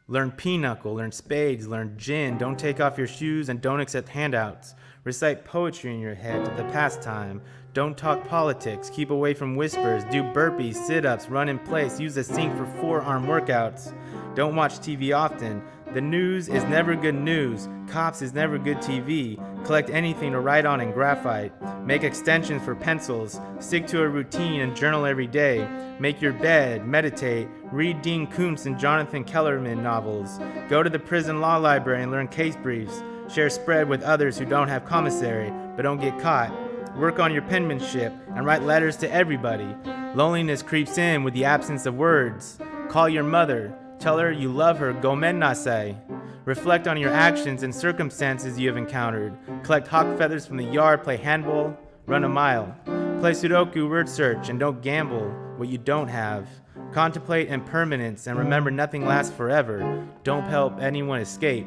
B: Learn pinochle, learn spades, learn gin, don't take off your shoes and don't accept handouts. Recite poetry in your head to the pastime. Don't talk politics, keep away from whispers, do burpees, sit-ups, run in place, use the sink for forearm workouts. Don't watch TV often. The news is never good news. Cops is never good TV. Collect anything to write on in graphite. Make extensions for pencils. Stick to a routine and journal every day. Make your bed, meditate, read Dean Koontz and Jonathan Kellerman novels. Go to the prison law library and learn case briefs. Share spread with others who don't have commissary, but don't get caught. Work on your penmanship and write letters to everybody. Loneliness creeps in with the absence of words. Call your mother. Tell her you love her. Gomen nasai. Reflect on your actions and circumstances you have encountered. Collect hawk feathers from the yard, play handball, run a mile. Play Sudoku word search and don't gamble what you don't have. Contemplate impermanence and remember nothing lasts forever. Don't help anyone escape.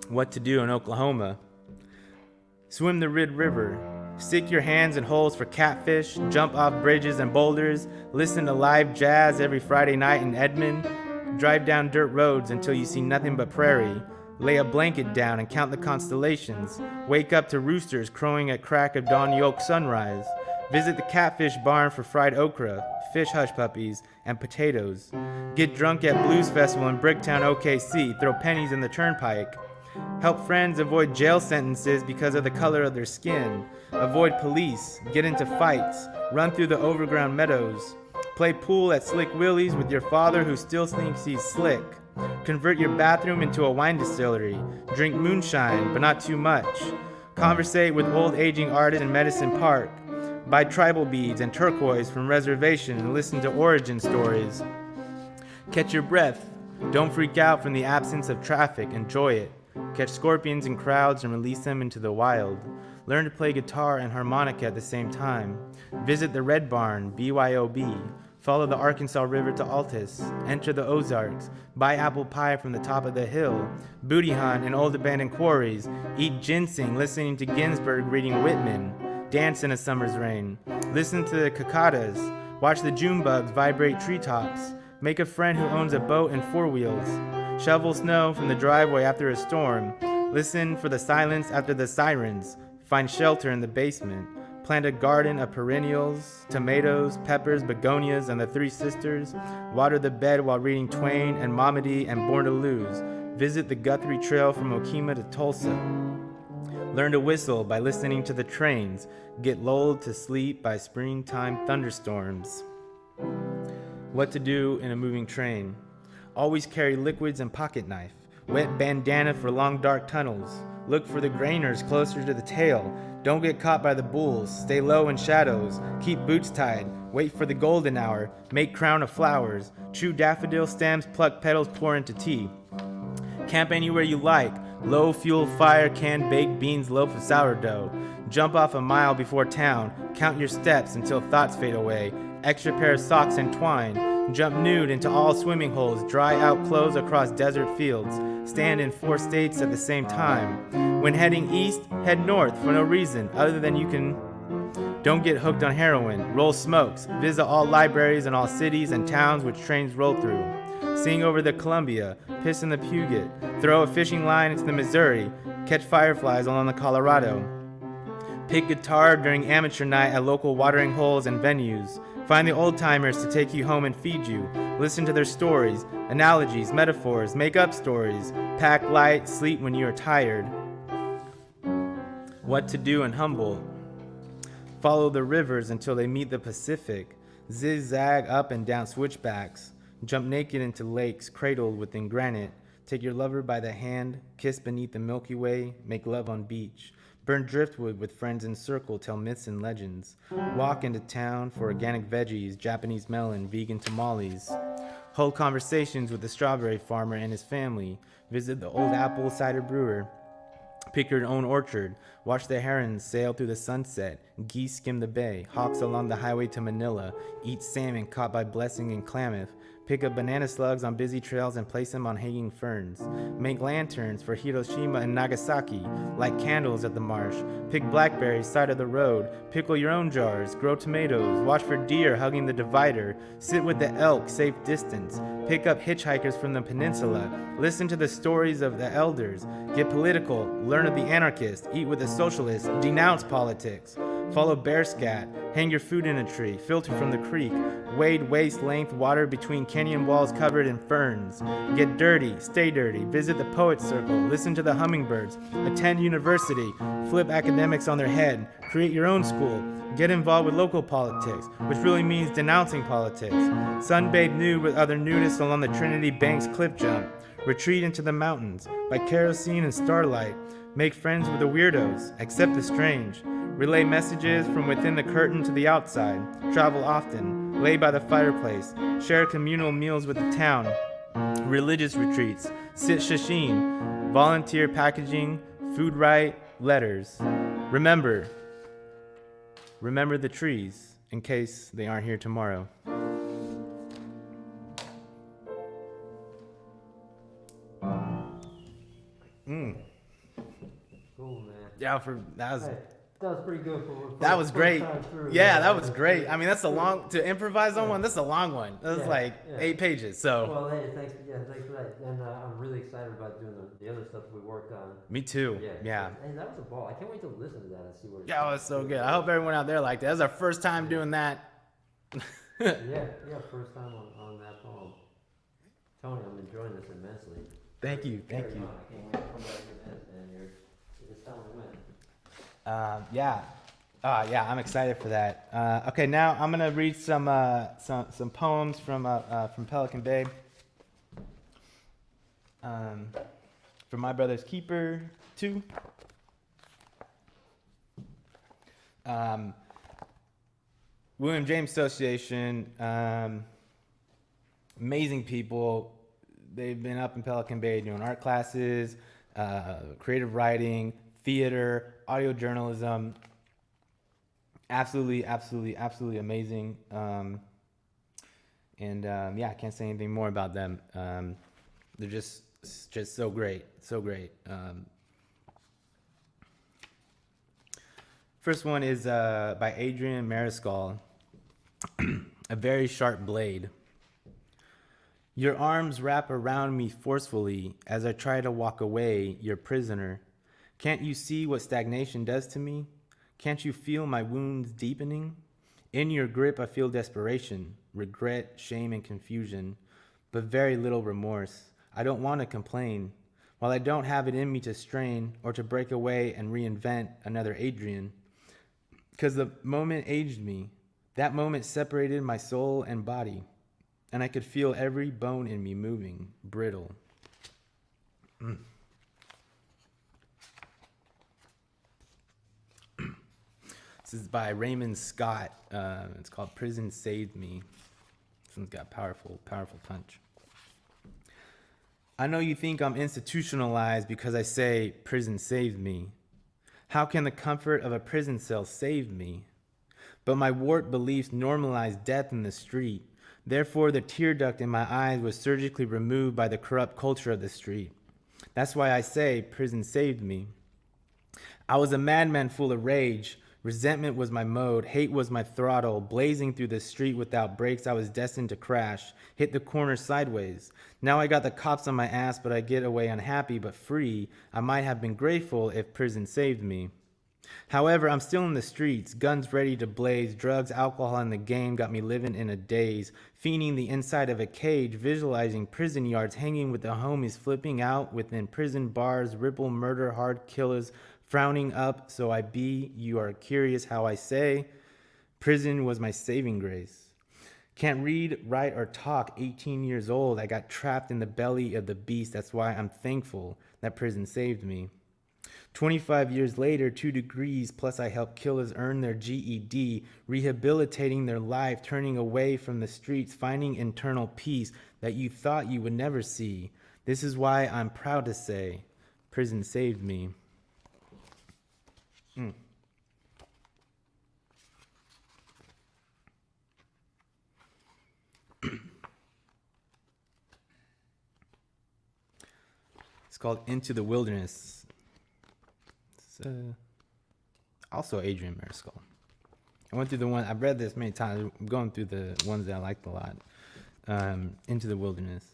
B: What to do in Oklahoma. Swim the Red River. Stick your hands in holes for catfish. Jump off bridges and boulders. Listen to live jazz every Friday night in Edmond. Drive down dirt roads until you see nothing but prairie. Lay a blanket down and count the constellations. Wake up to roosters crowing at crack of dawn yolk sunrise. Visit the catfish barn for fried okra, fish hush puppies, and potatoes. Get drunk at Blues Festival in Bricktown, OKC. Throw pennies in the turnpike. Help friends avoid jail sentences because of the color of their skin. Avoid police. Get into fights. Run through the overground meadows. Play pool at Slick Willie's with your father who still thinks he's slick. Convert your bathroom into a wine distillery. Drink moonshine, but not too much. Conversate with old aging artists in Medicine Park. Buy tribal beads and turquoise from reservation and listen to origin stories. Catch your breath. Don't freak out from the absence of traffic. Enjoy it. Catch scorpions in crowds and release them into the wild. Learn to play guitar and harmonica at the same time. Visit the Red Barn, BYOB. Follow the Arkansas River to Altus. Enter the Ozarks. Buy apple pie from the top of the hill. Booty hunt in old abandoned quarries. Eat ginseng listening to Ginsberg reading Whitman. Dance in a summer's rain. Listen to the cicadas. Watch the June bugs vibrate treetops. Make a friend who owns a boat and four wheels. Shovel snow from the driveway after a storm. Listen for the silence after the sirens. Find shelter in the basement. Plant a garden of perennials, tomatoes, peppers, begonias, and the Three Sisters. Water the bed while reading Twain and Mamadi and Born to Lose. Visit the Guthrie Trail from Okima to Tulsa. Learn to whistle by listening to the trains. Get lulled to sleep by springtime thunderstorms. What to do in a moving train. Always carry liquids and pocket knife. Wet bandana for long dark tunnels. Look for the grainers closer to the tail. Don't get caught by the bulls. Stay low in shadows. Keep boots tied. Wait for the golden hour. Make crown of flowers. Chew daffodil stems, pluck petals, pour into tea. Camp anywhere you like. Low fuel fire, canned baked beans, loaf of sourdough. Jump off a mile before town. Count your steps until thoughts fade away. Extra pair of socks and twine. Jump nude into all swimming holes. Dry out clothes across desert fields. Stand in 4 states at the same time. When heading east, head north for no reason other than you can. Don't get hooked on heroin. Roll smokes. Visit all libraries in all cities and towns which trains roll through. Sing over the Columbia. Piss in the Puget. Throw a fishing line into the Missouri. Catch fireflies along the Colorado. Pick guitar during amateur night at local watering holes and venues. Find the old-timers to take you home and feed you. Listen to their stories, analogies, metaphors, make up stories. Pack light, sleep when you are tired. What to do in Humboldt. Follow the rivers until they meet the Pacific. Zigzag up and down switchbacks. Jump naked into lakes cradled within granite. Take your lover by the hand, kiss beneath the Milky Way, make love on beach. Burn driftwood with friends in circle, tell myths and legends. Walk into town for organic veggies, Japanese melon, vegan tamales. Hold conversations with the strawberry farmer and his family. Visit the old apple cider brewer. Pick your own orchard. Watch the herons sail through the sunset. Geese skim the bay. Hawks along the highway to Manila. Eat salmon caught by Blessing and Klamath. Pick up banana slugs on busy trails and place them on hanging ferns. Make lanterns for Hiroshima and Nagasaki, light candles at the marsh. Pick blackberries side of the road. Pickle your own jars. Grow tomatoes. Watch for deer hugging the divider. Sit with the elk, safe distance. Pick up hitchhikers from the peninsula. Listen to the stories of the elders. Get political. Learn of the anarchist. Eat with the socialist. Denounce politics. Follow bear scat. Hang your food in a tree. Filter from the creek. Wade waist-length water between canyon walls covered in ferns. Get dirty. Stay dirty. Visit the Poets Circle. Listen to the hummingbirds. Attend university. Flip academics on their head. Create your own school. Get involved with local politics, which really means denouncing politics. Sunbathe nude with other nudists along the Trinity Banks cliff jump. Retreat into the mountains by kerosene and starlight. Make friends with the weirdos. Accept the strange. Relay messages from within the curtain to the outside. Travel often. Lay by the fireplace. Share communal meals with the town. Religious retreats. Sit shishin. Volunteer packaging. Food right. Letters. Remember the trees in case they aren't here tomorrow.
A: Cool, man.
B: Yeah,
A: That was pretty good for
B: that was
A: first
B: great.
A: time through.
B: Yeah, that was great. I mean, that's a long to improvise on one. That's a long one. That's like 8 pages. So
A: Well, hey, thanks for that. And I'm really excited about doing the other stuff we worked on.
B: me too. Yeah.
A: Hey, that was a ball. I can't wait to listen to that and see what.
B: Yeah, it was so good. I hope everyone out there liked it. That was our first time doing that.
A: yeah, first time on that poem. Tony, I'm enjoying this immensely.
B: Thank you.
A: Very much. I can't wait to come back to this, and you're just telling me when.
B: Yeah, I'm excited for that. Okay, now I'm gonna read some poems from Pelican Bay. From My Brother's Keeper 2. William James Association, amazing people. They've been up in Pelican Bay doing art classes, creative writing, theater, audio journalism. Absolutely amazing. I can't say anything more about them. They're just so great. First one is by Adrian Mariscal. A very sharp blade. Your arms wrap around me forcefully as I try to walk away, your prisoner. Can't you see what stagnation does to me? Can't you feel my wounds deepening? In your grip, I feel desperation, regret, shame, and confusion, but very little remorse. I don't want to complain. While I don't have it in me to strain or to break away and reinvent another Adrian, because the moment aged me, that moment separated my soul and body, and I could feel every bone in me moving, brittle. This is by Raymond Scott. It's called Prison Saved Me. This one's got powerful punch. I know you think I'm institutionalized because I say prison saved me. How can the comfort of a prison cell save me? But my warped beliefs normalize death in the street. Therefore, the tear duct in my eyes was surgically removed by the corrupt culture of the street. That's why I say prison saved me. I was a madman full of rage. Resentment was my mode, hate was my throttle, blazing through the street without brakes. I was destined to crash, hit the corner sideways. Now I got the cops on my ass, but I get away unhappy but free. I might have been grateful if prison saved me. However, I'm still in the streets, guns ready to blaze, drugs, alcohol, and the game got me living in a daze, fiending the inside of a cage, visualizing prison yards, hanging with the homies, flipping out within prison bars, ripple, murder, hard killers, frowning up, so I be, you are curious how I say, prison was my saving grace. Can't read, write, or talk, 18 years old, I got trapped in the belly of the beast, that's why I'm thankful that prison saved me. 25 years later, 2 degrees, plus I helped killers earn their GED, rehabilitating their life, turning away from the streets, finding internal peace that you thought you would never see. This is why I'm proud to say, prison saved me. It's called Into the Wilderness. It's also Adrian Mariscal. I went through the one, I've read this many times. I'm going through the ones that I liked a lot. Into the Wilderness.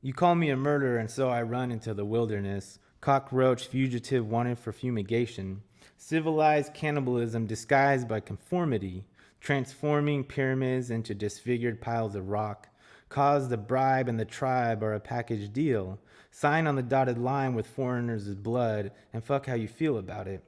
B: You call me a murderer, and so I run into the wilderness. Cockroach fugitive wanted for fumigation. Civilized cannibalism disguised by conformity, transforming pyramids into disfigured piles of rock. Cause the bribe and the tribe are a package deal. Sign on the dotted line with foreigners' blood and fuck how you feel about it.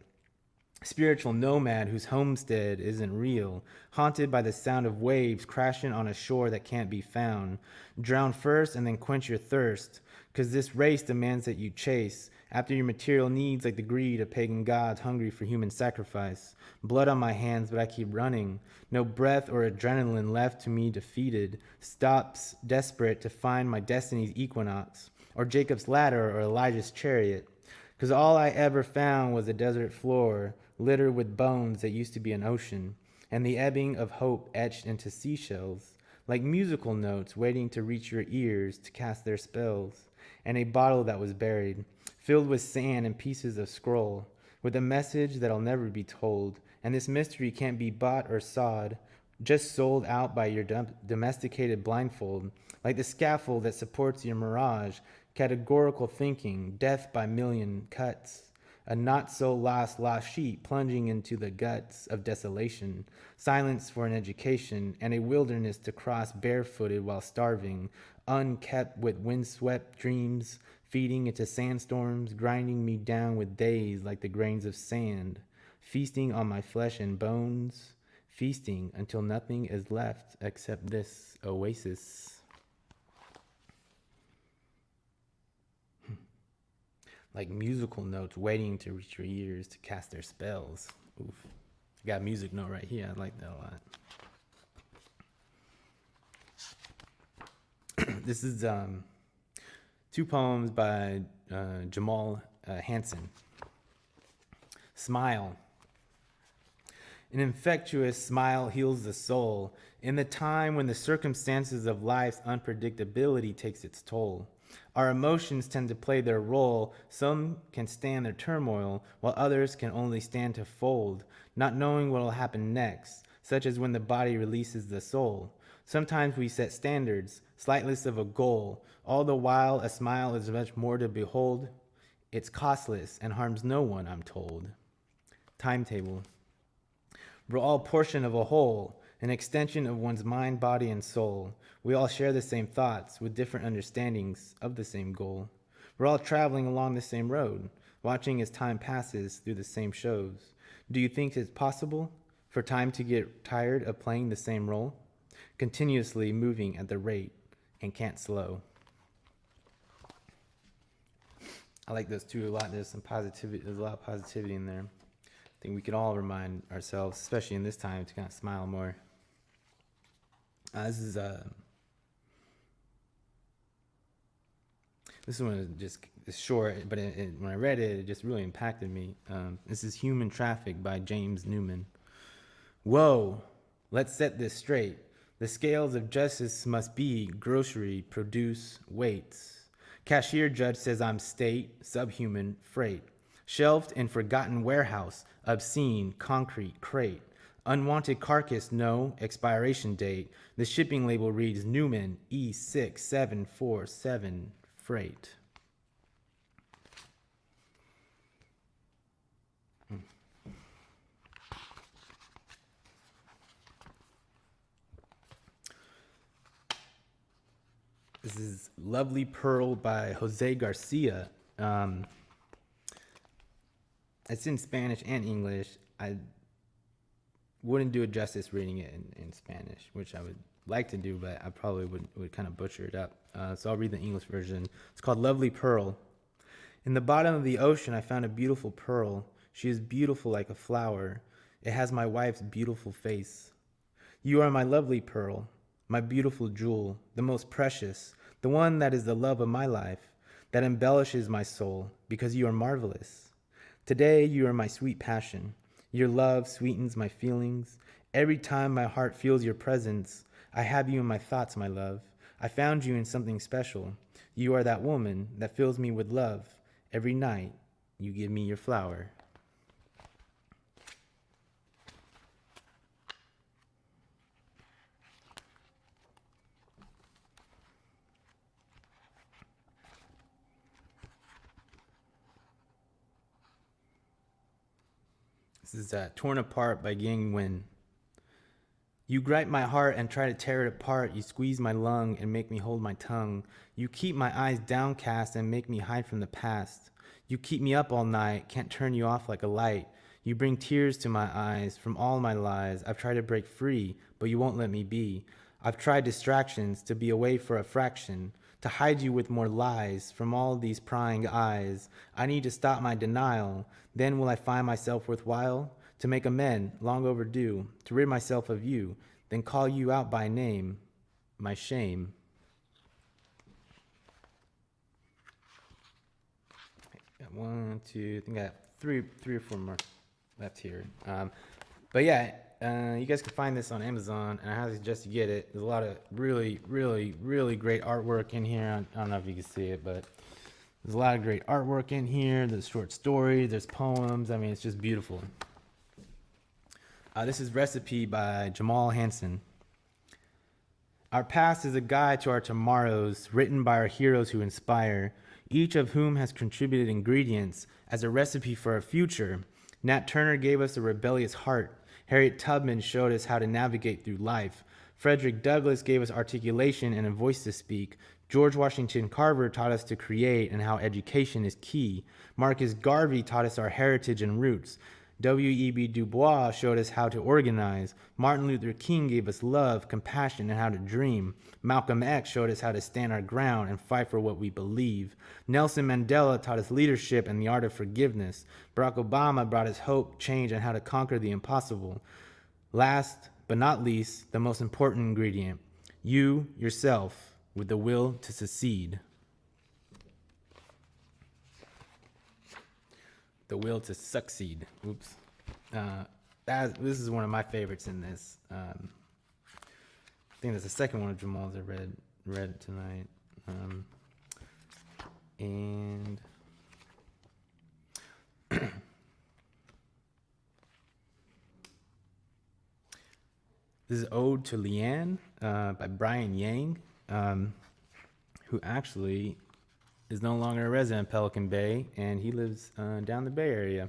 B: Spiritual nomad whose homestead isn't real, haunted by the sound of waves crashing on a shore that can't be found. Drown first and then quench your thirst, 'cause this race demands that you chase after your material needs like the greed of pagan gods hungry for human sacrifice. Blood on my hands, but I keep running. No breath or adrenaline left to me defeated. Stops desperate to find my destiny's equinox, or Jacob's ladder or Elijah's chariot. 'Cause all I ever found was a desert floor, littered with bones that used to be an ocean, and the ebbing of hope etched into seashells, like musical notes waiting to reach your ears to cast their spells, and a bottle that was buried, filled with sand and pieces of scroll, with a message that'll never be told, and this mystery can't be bought or sawed, just sold out by your domesticated blindfold, like the scaffold that supports your mirage, categorical thinking, death by million cuts, a not-so-lost sheep plunging into the guts of desolation, silence for an education, and a wilderness to cross barefooted while starving, unkept with windswept dreams, feeding into sandstorms, grinding me down with days like the grains of sand, feasting on my flesh and bones, feasting until nothing is left except this oasis. Like musical notes waiting to reach your ears to cast their spells. Oof. I got a music note right here. I like that a lot. This is two poems by Jamal Hansen. Smile. An infectious smile heals the soul in the time when the circumstances of life's unpredictability takes its toll. Our emotions tend to play their role. Some can stand their turmoil, while others can only stand to fold, not knowing what will happen next, such as when the body releases the soul. Sometimes we set standards, slightless of a goal. All the while, a smile is much more to behold. It's costless and harms no one, I'm told. Timetable. We're all portion of a whole, an extension of one's mind, body, and soul. We all share the same thoughts with different understandings of the same goal. We're all traveling along the same road, watching as time passes through the same shows. Do you think it's possible for time to get tired of playing the same role? Continuously moving at the rate and can't slow. I like those two a lot. There's some positivity. There's a lot of positivity in there. I think we could all remind ourselves, especially in this time, to kind of smile more. This one is just short, but when I read it, it just really impacted me. This is Human Traffic by James Newman. Whoa, let's set this straight. The scales of justice must be grocery, produce, weights. Cashier judge says I'm state, subhuman, freight. Shelved in forgotten warehouse, obscene, concrete, crate. Unwanted carcass, no expiration date. The shipping label reads Newman E6747 freight. This is Lovely Pearl by Jose Garcia. It's in Spanish and English. I wouldn't do it justice reading it in Spanish, which I would like to do, but I probably would kind of butcher it up. So I'll read the English version. It's called Lovely Pearl. In the bottom of the ocean, I found a beautiful pearl. She is beautiful like a flower. It has my wife's beautiful face. You are my lovely pearl, my beautiful jewel, the most precious, the one that is the love of my life, that embellishes my soul, because you are marvelous. Today, you are my sweet passion. Your love sweetens my feelings. Every time my heart feels your presence, I have you in my thoughts, my love. I found you in something special. You are that woman that fills me with love. Every night, you give me your flower. This is Torn Apart by Gang Win. You gripe my heart and try to tear it apart. You squeeze my lung and make me hold my tongue. You keep my eyes downcast and make me hide from the past. You keep me up all night, can't turn you off like a light. You bring tears to my eyes from all my lies. I've tried to break free, but you won't let me be. I've tried distractions to be away for a fraction, to hide you with more lies from all these prying eyes. I need to stop my denial. Then will I find myself worthwhile? To make amend, long overdue, to rid myself of you, then call you out by name, my shame. Got one, two, I think I got three or four more left here. But yeah, you guys can find this on Amazon, and I highly suggest you get it. There's a lot of really, really, really great artwork in here. I don't know if you can see it, but there's a lot of great artwork in here. There's short stories, there's poems. I mean, it's just beautiful. This is Recipe by Jamal Hansen. Our past is a guide to our tomorrows, written by our heroes who inspire, each of whom has contributed ingredients as a recipe for our future. Nat Turner gave us a rebellious heart. Harriet Tubman showed us how to navigate through life. Frederick Douglass gave us articulation and a voice to speak. George Washington Carver taught us to create and how education is key. Marcus Garvey taught us our heritage and roots. W.E.B. Du Bois showed us how to organize. Martin Luther King gave us love, compassion, and how to dream. Malcolm X showed us how to stand our ground and fight for what we believe. Nelson Mandela taught us leadership and the art of forgiveness. Barack Obama brought us hope, change, and how to conquer the impossible. Last but not least, the most important ingredient, you, yourself, with the will to succeed. The will to succeed. Oops. This is one of my favorites in this. I think that's the second one of Jamal's I read tonight. And this is Ode to Leanne by Brian Yang, who actually is no longer a resident of Pelican Bay, and he lives down the Bay Area.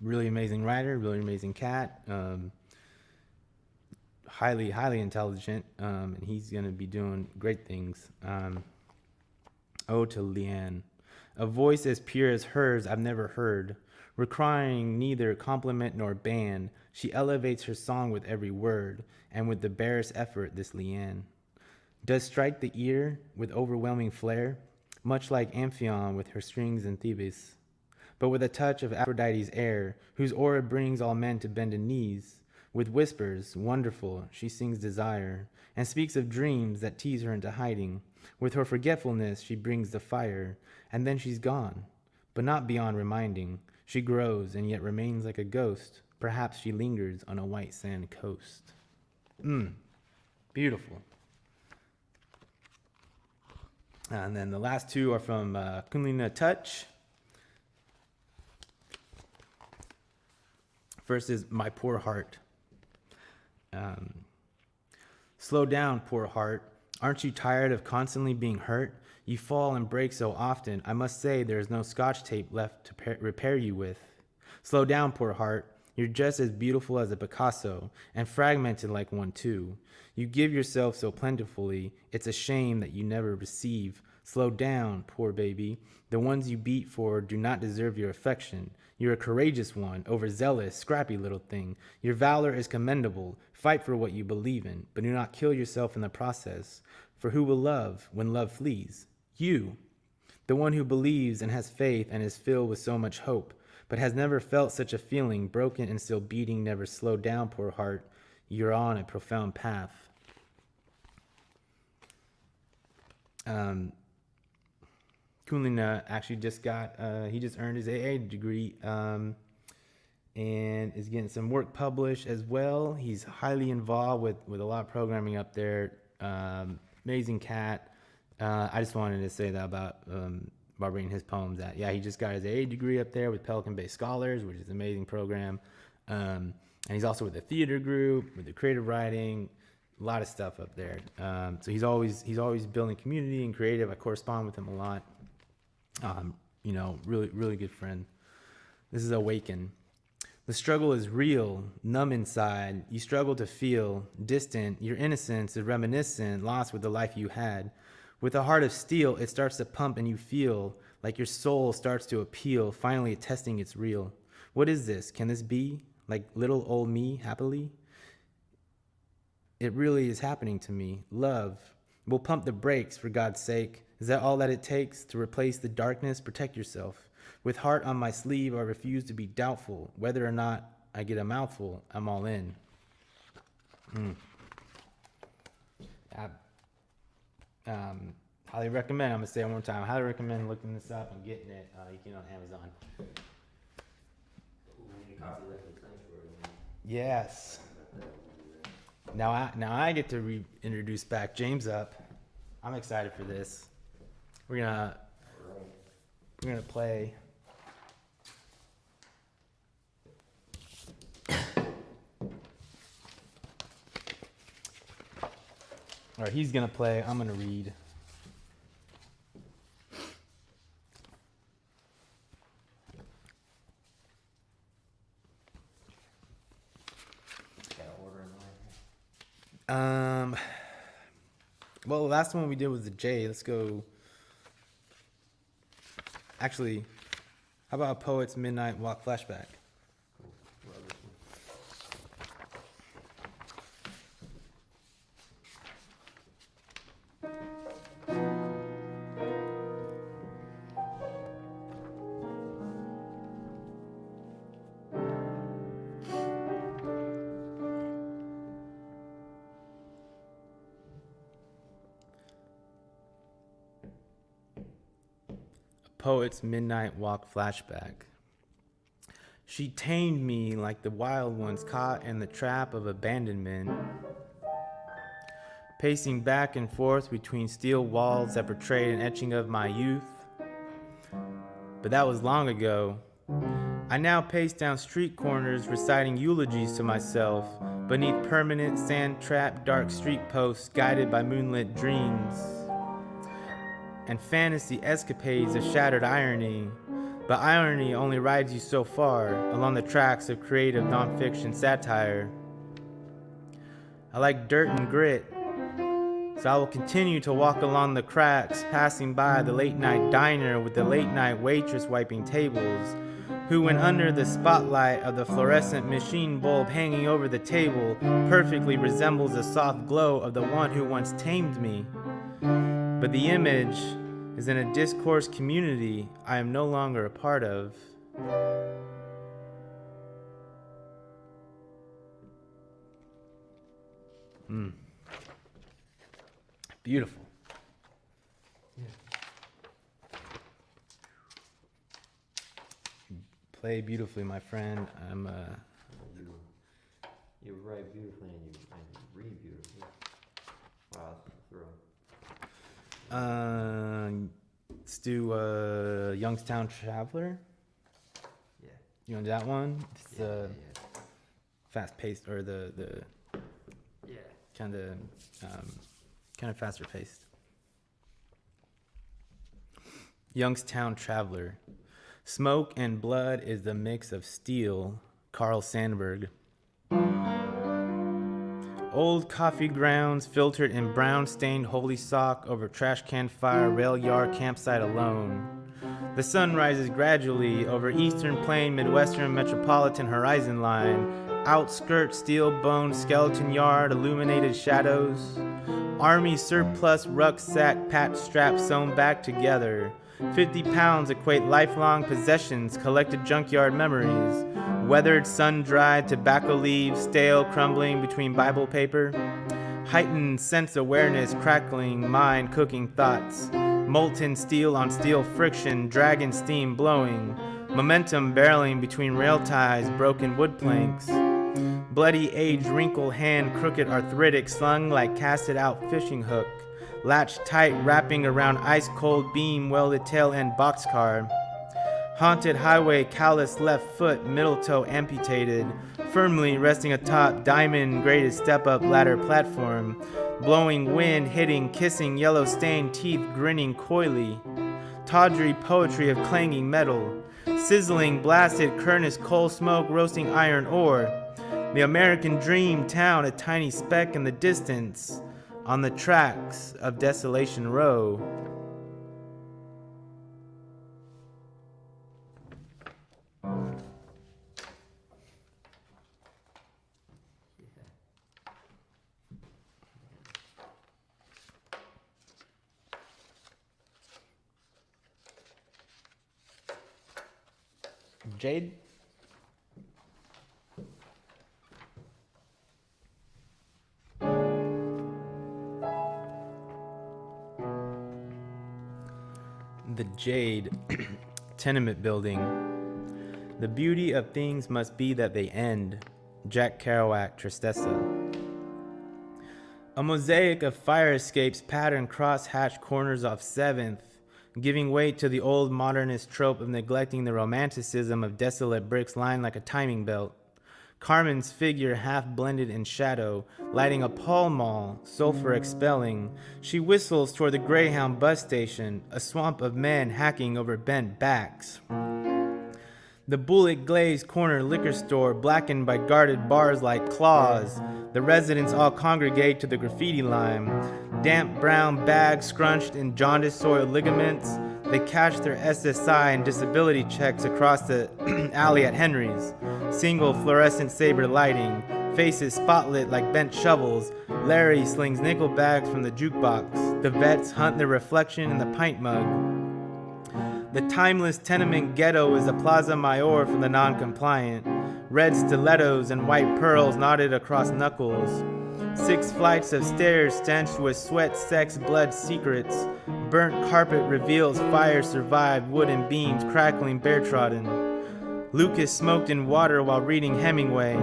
B: Really amazing writer, really amazing cat, highly, highly intelligent, and he's going to be doing great things. Ode to Leanne. A voice as pure as hers I've never heard, requiring neither compliment nor ban. She elevates her song with every word, and with the barest effort, this Leanne does strike the ear with overwhelming flair, much like Amphion with her strings and Thebes, but with a touch of Aphrodite's air, whose aura brings all men to bend a knees. With whispers, wonderful, she sings desire, and speaks of dreams that tease her into hiding. With her forgetfulness, she brings the fire, and then she's gone, but not beyond reminding. She grows and yet remains like a ghost. Perhaps she lingers on a white sand coast. Beautiful. And then the last two are from Kunlina Touch. First is My Poor Heart. Slow down, poor heart. Aren't you tired of constantly being hurt? You fall and break so often. I must say there is no scotch tape left to repair you with. Slow down, poor heart. You're just as beautiful as a Picasso, and fragmented like one too. You give yourself so plentifully, it's a shame that you never receive. Slow down, poor baby. The ones you beat for do not deserve your affection. You're a courageous one, overzealous, scrappy little thing. Your valor is commendable. Fight for what you believe in, but do not kill yourself in the process. For who will love when love flees? You, the one who believes and has faith and is filled with so much hope, but has never felt such a feeling, broken and still beating. Never slow down, poor heart. You're on a profound path. Kunlina actually just got, he just earned his AA degree and is getting some work published as well. He's highly involved with a lot of programming up there. Amazing cat. I just wanted to say that about reading his poems. That he just got his AA degree up there with Pelican Bay Scholars, which is an amazing program. And he's also with the theater group, with the creative writing, a lot of stuff up there. So he's always building community and creative. I correspond with him a lot. Really, really good friend. This is Awaken. The struggle is real, numb inside. You struggle to feel distant. Your innocence is reminiscent, lost with the life you had. With a heart of steel, it starts to pump and you feel like your soul starts to appeal, finally attesting it's real. What is this? Can this be? Like little old me, happily? It really is happening to me. Love. We'll pump the brakes, for God's sake. Is that all that it takes to replace the darkness? Protect yourself. With heart on my sleeve, I refuse to be doubtful. Whether or not I get a mouthful, I'm all in. Highly recommend. I'm going to say it one more time. Highly recommend looking this up and getting it. You can get it on Amazon. Yes. Now I get to reintroduce back James up. I'm excited for this. We're gonna play. All right, he's gonna play. I'm gonna read. Well, the last one we did was the J. Let's go. Actually, how about Poet's Midnight Walk Flashback? Poet's Midnight Walk Flashback. She tamed me like the wild ones caught in the trap of abandonment, pacing back and forth between steel walls that portrayed an etching of my youth. But that was long ago. I now pace down street corners reciting eulogies to myself beneath permanent sand-trapped dark street posts guided by moonlit dreams and fantasy escapades of shattered irony. But irony only rides you so far along the tracks of creative nonfiction satire. I like dirt and grit, so I will continue to walk along the cracks, passing by the late night diner with the late night waitress wiping tables, who, when under the spotlight of the fluorescent machine bulb hanging over the table, perfectly resembles the soft glow of the one who once tamed me. But the image is in a discourse community I am no longer a part of. Beautiful. Yeah. Play beautifully, my friend.
A: You write beautifully and you read beautifully. Wow, that's a thrill.
B: Let's do Youngstown Traveler.
A: Yeah.
B: You want to do that one? It's
A: yeah.
B: fast paced, or the
A: yeah,
B: kind of faster paced. Youngstown Traveler. Smoke and blood is the mix of steel. Carl Sandburg. Old coffee grounds filtered in brown-stained holy sock over trash can fire rail yard campsite alone. The sun rises gradually over Eastern Plain Midwestern metropolitan horizon line, outskirt steel-boned skeleton yard illuminated shadows. Army surplus rucksack patch straps sewn back together. 50 pounds equate lifelong possessions, collected junkyard memories. Weathered, sun-dried tobacco leaves, stale, crumbling between Bible paper. Heightened sense awareness, crackling, mind cooking thoughts. Molten steel on steel friction, dragon steam blowing. Momentum barreling between rail ties, broken wood planks. Bloody age, wrinkled hand, crooked arthritic, slung like casted-out fishing hook. Latched tight, wrapping around ice-cold beam, welded tail-end boxcar. Haunted highway, callous left foot, middle toe amputated, firmly resting atop diamond-graded step-up ladder platform. Blowing wind, hitting, kissing, yellow-stained teeth, grinning coyly. Tawdry poetry of clanging metal. sizzling, blasted Kernis coal smoke roasting iron ore. The American dream town, a tiny speck in the distance, on the tracks of Desolation Row. Jade? The Jade tenement building. The beauty of things must be that they end. Jack Kerouac, Tristessa. A mosaic of fire escapes pattern cross-hatched corners off 7th, giving weight to the old modernist trope of neglecting the romanticism of desolate bricks lined like a timing belt. Carmen's figure half blended in shadow, lighting a Pall Mall, sulfur expelling. She whistles toward the Greyhound bus station, a swamp of men hacking over bent backs. The bullet glazed corner liquor store, blackened by guarded bars like claws. The residents all congregate to the graffiti line. Damp brown bags scrunched in jaundiced soiled ligaments. They cash their SSI and disability checks across the alley at Henry's. Single fluorescent saber lighting, faces spotlit like bent shovels. Larry slings nickel bags from the jukebox. The vets hunt their reflection in the pint mug. The timeless tenement ghetto is a Plaza Mayor for the non-compliant. Red stilettos and white pearls knotted across knuckles. 6 flights of stairs stench with sweat, sex, blood secrets. Burnt carpet reveals fire survived, wooden beams crackling bare-trodden. Lucas smoked in water while reading Hemingway.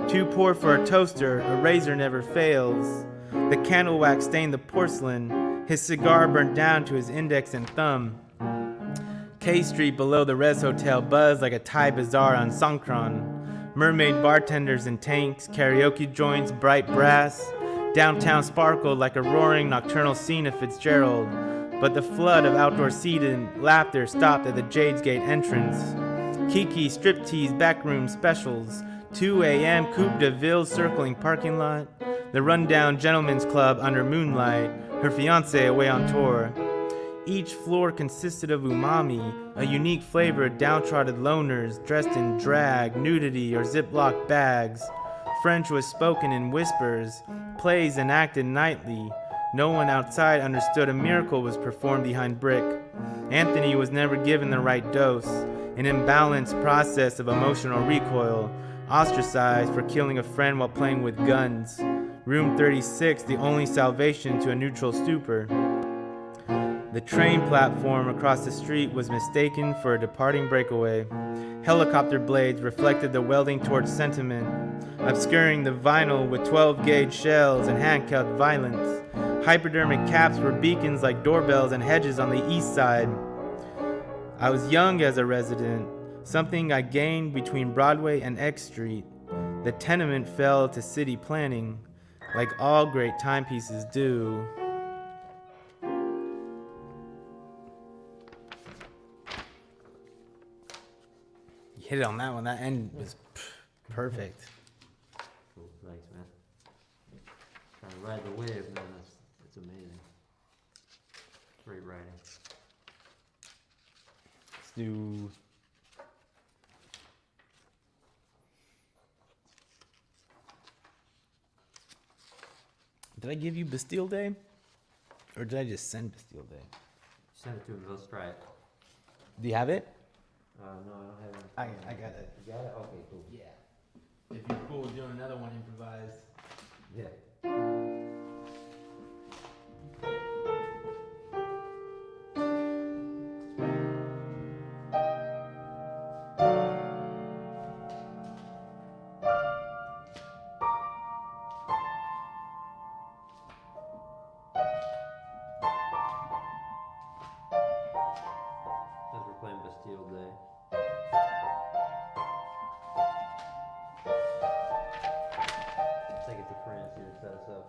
B: Too poor for a toaster, a razor never fails. The candle wax stained the porcelain. His cigar burned down to his index and thumb. K Street below the Res Hotel buzzed like a Thai bazaar on Songkran. Mermaid bartenders in tanks, karaoke joints, bright brass. Downtown sparkled like a roaring nocturnal scene of Fitzgerald. But the flood of outdoor seated laughter stopped at the Jade's Gate entrance. Kiki striptease backroom specials. 2 a.m. Coupe de Ville circling parking lot. The rundown gentleman's club under moonlight. Her fiancé away on tour. Each floor consisted of umami, a unique flavor of downtrodden loners dressed in drag, nudity, or Ziploc bags. French was spoken in whispers, plays enacted nightly. No one outside understood a miracle was performed behind brick. Anthony was never given the right dose, an imbalanced process of emotional recoil, ostracized for killing a friend while playing with guns. Room 36, the only salvation to a neutral stupor. The train platform across the street was mistaken for a departing breakaway. Helicopter blades reflected the welding torch sentiment, obscuring the vinyl with 12-gauge shells and hand-cut violence. Hypodermic caps were beacons like doorbells and hedges on the east side. I was young as a resident, something I gained between Broadway and X Street. The tenement fell to city planning, like all great timepieces do. Hit it on that one. That end was perfect.
A: Cool. Thanks, man. Trying to ride the wave, man. It's amazing. Great writing.
B: Let's do. Did I give you Bastille Day? Or did I just send Bastille Day?
A: Send it to him. Let's try it.
B: Do you have it?
A: No, I don't have it.
B: I got it.
A: You got it? Okay, cool.
B: Yeah. If you're cool with doing another one improvised.
A: Yeah. As we're playing Bastille Day. Take it to France here to set us up.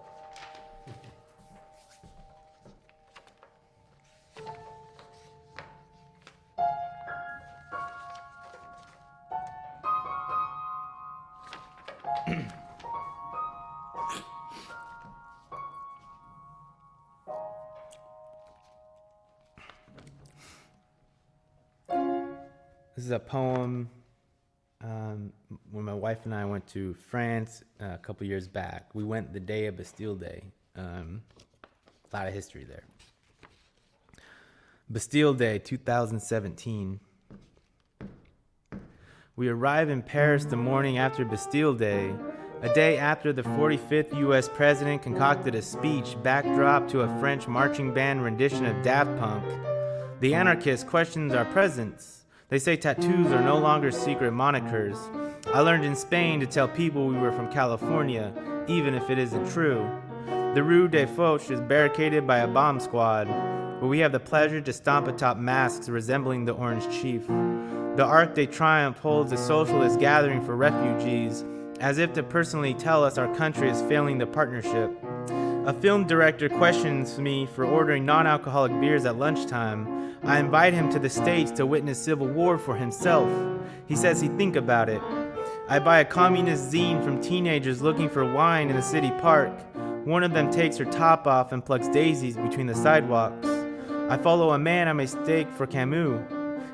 B: This is a poem when my wife and I went to France a couple years back. We went the day of Bastille Day. A lot of history there. Bastille Day, 2017. We arrive in Paris the morning after Bastille Day, a day after the 45th U.S. president concocted a speech backdrop to a French marching band rendition of Daft Punk. The anarchists questions our presence. They say tattoos are no longer secret monikers. I learned in Spain to tell people we were from California, even if it isn't true. The Rue des Foch is barricaded by a bomb squad, but we have the pleasure to stomp atop masks resembling the Orange Chief. The Arc de Triomphe holds a socialist gathering for refugees, as if to personally tell us our country is failing the partnership. A film director questions me for ordering non-alcoholic beers at lunchtime. I invite him to the States to witness civil war for himself. He says he'd think about it. I buy a communist zine from teenagers looking for wine in the city park. One of them takes her top off and plucks daisies between the sidewalks. I follow a man I mistake for Camus,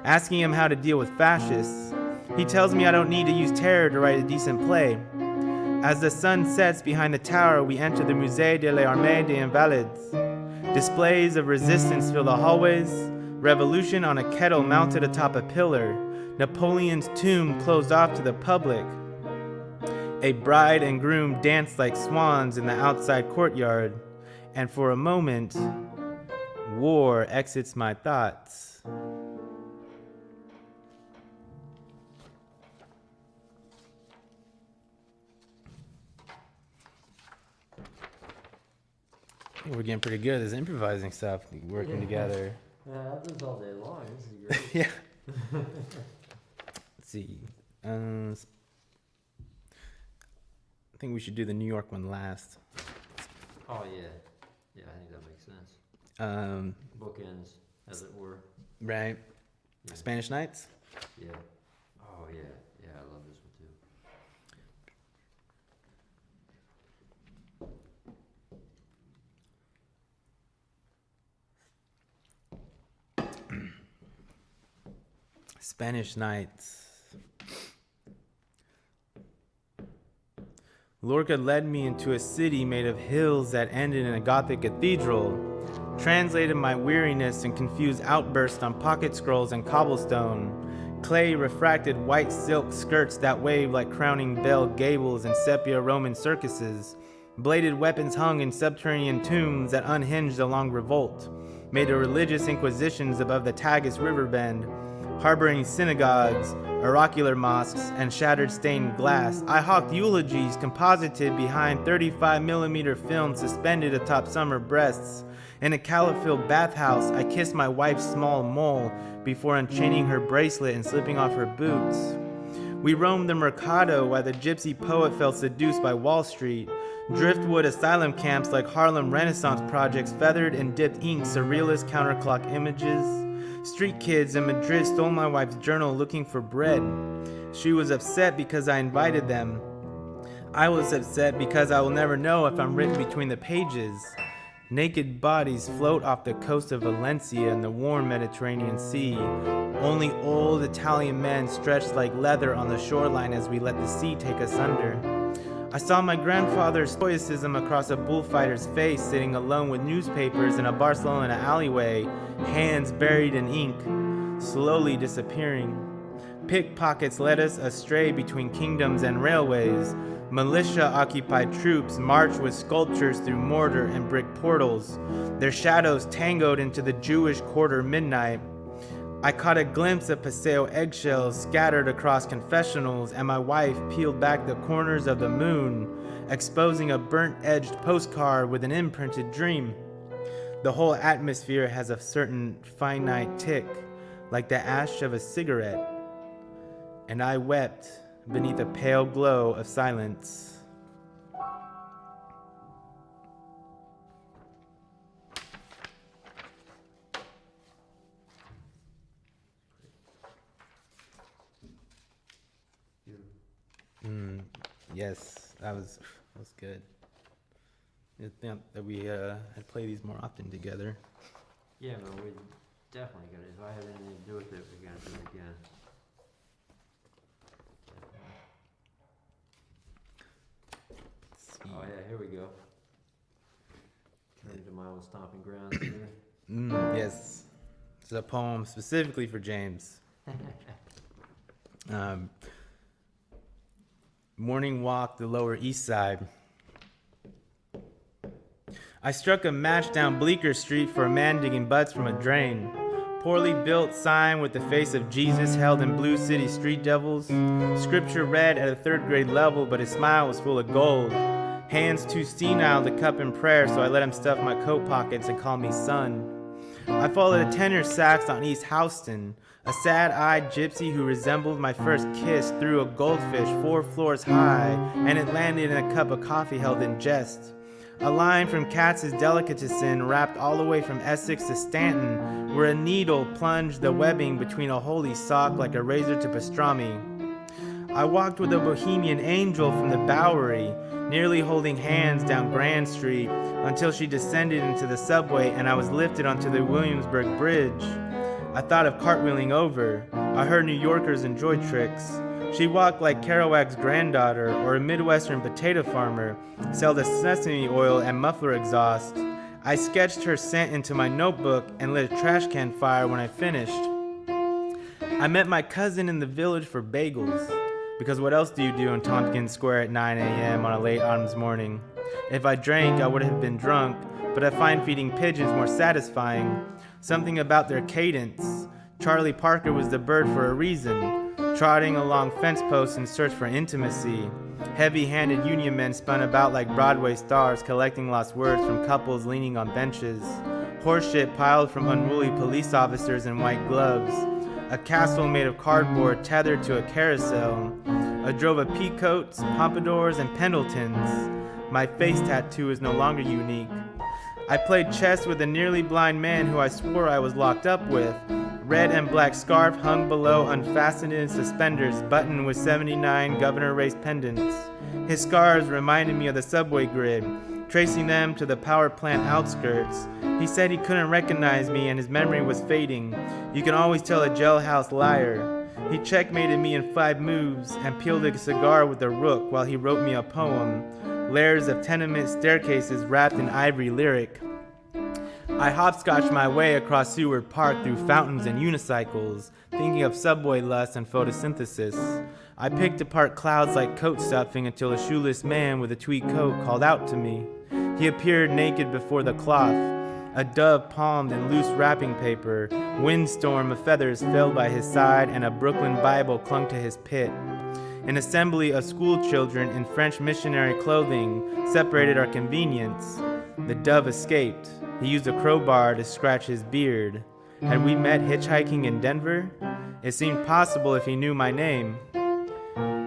B: asking him how to deal with fascists. He tells me I don't need to use terror to write a decent play. As the sun sets behind the tower, we enter the Musée de l'Armée des Invalides. Displays of resistance fill the hallways, revolution on a kettle mounted atop a pillar, Napoleon's tomb closed off to the public. A bride and groom dance like swans in the outside courtyard, and for a moment, war exits my thoughts. I think we're getting pretty good at this improvising stuff, working together.
A: Yeah, I'll do this all day long. This is great.
B: Yeah. Let's see. I think we should do the New York one last.
A: Oh, yeah. Yeah, I think that makes sense. Bookends, as it were.
B: Right.
A: Yeah.
B: Spanish Nights?
A: Yeah. Oh, yeah. Yeah, I love this one too.
B: Spanish Nights. Lorca led me into a city made of hills that ended in a Gothic cathedral, translated my weariness and confused outbursts on pocket scrolls and cobblestone, clay refracted white silk skirts that waved like crowning bell gables in sepia Roman circuses, bladed weapons hung in subterranean tombs that unhinged along revolt, made of religious inquisitions above the Tagus River bend, harboring synagogues, oracular mosques, and shattered stained glass. I hawked eulogies composited behind 35mm film suspended atop summer breasts. In a Calafil bathhouse, I kissed my wife's small mole before unchaining her bracelet and slipping off her boots. We roamed the Mercado while the gypsy poet felt seduced by Wall Street. Driftwood asylum camps like Harlem Renaissance projects feathered and dipped ink surrealist counterclock images. Street kids in Madrid stole my wife's journal looking for bread. She was upset because I invited them. I was upset because I will never know if I'm written between the pages. Naked bodies float off the coast of Valencia in the warm Mediterranean Sea. Only old Italian men stretched like leather on the shoreline as we let the sea take us under. I saw my grandfather's stoicism across a bullfighter's face sitting alone with newspapers in a Barcelona alleyway, hands buried in ink, slowly disappearing. Pickpockets led us astray between kingdoms and railways. Militia-occupied troops marched with sculptures through mortar and brick portals. Their shadows tangoed into the Jewish quarter midnight. I caught a glimpse of Paseo eggshells scattered across confessionals, and my wife peeled back the corners of the moon, exposing a burnt-edged postcard with an imprinted dream. The whole atmosphere has a certain finite tick, like the ash of a cigarette, and I wept beneath a pale glow of silence. Yes, that was good. I think that we had play these more often together.
A: Yeah, man, we definitely got it. If I have anything to do with it, we're gonna do it again. here we go. Turning to my own stomping grounds here.
B: Yes. It's a poem specifically for James. Morning walk the Lower East Side. I struck a match down Bleecker Street for a man digging butts from a drain. Poorly built sign with the face of Jesus held in Blue City street devils. Scripture read at a 3rd grade level, but his smile was full of gold. Hands too senile to cup in prayer, so I let him stuff my coat pockets and call me son. I followed a tenor sax on East Houston, a sad-eyed gypsy who resembled my first kiss threw a goldfish 4 floors high, and it landed in a cup of coffee held in jest. A line from Katz's Delicatessen wrapped all the way from Essex to Stanton, where a needle plunged the webbing between a holy sock like a razor to pastrami. I walked with a bohemian angel from the Bowery, nearly holding hands down Grand Street until she descended into the subway and I was lifted onto the Williamsburg Bridge. I thought of cartwheeling over. I heard New Yorkers enjoy tricks. She walked like Kerouac's granddaughter or a Midwestern potato farmer, sell the sesame oil and muffler exhaust. I sketched her scent into my notebook and lit a trash can fire when I finished. I met my cousin in the village for bagels, because what else do you do in Tompkins Square at 9 a.m. on a late autumn's morning? If I drank, I would have been drunk, but I find feeding pigeons more satisfying. Something about their cadence. Charlie Parker was the bird for a reason, trotting along fence posts in search for intimacy. Heavy-handed union men spun about like Broadway stars, collecting lost words from couples leaning on benches. Horseshit piled from unruly police officers in white gloves. A castle made of cardboard tethered to a carousel. A drove of peacoats, pompadours, and Pendletons. My face tattoo is no longer unique. I played chess with a nearly blind man who I swore I was locked up with. Red and black scarf hung below unfastened suspenders, buttoned with 79 governor race pendants. His scars reminded me of the subway grid, tracing them to the power plant outskirts. He said he couldn't recognize me and his memory was fading. You can always tell a jailhouse liar. He checkmated me in 5 moves and peeled a cigar with a rook while he wrote me a poem. Layers of tenement staircases wrapped in ivory lyric. I hopscotched my way across Seward Park through fountains and unicycles, thinking of subway lust and photosynthesis. I picked apart clouds like coat stuffing until a shoeless man with a tweed coat called out to me. He appeared naked before the cloth, a dove palmed in loose wrapping paper. Windstorm of feathers fell by his side and a Brooklyn Bible clung to his pit. An assembly of school children in French missionary clothing separated our convenience. The dove escaped. He used a crowbar to scratch his beard. Had we met hitchhiking in Denver? It seemed possible if he knew my name.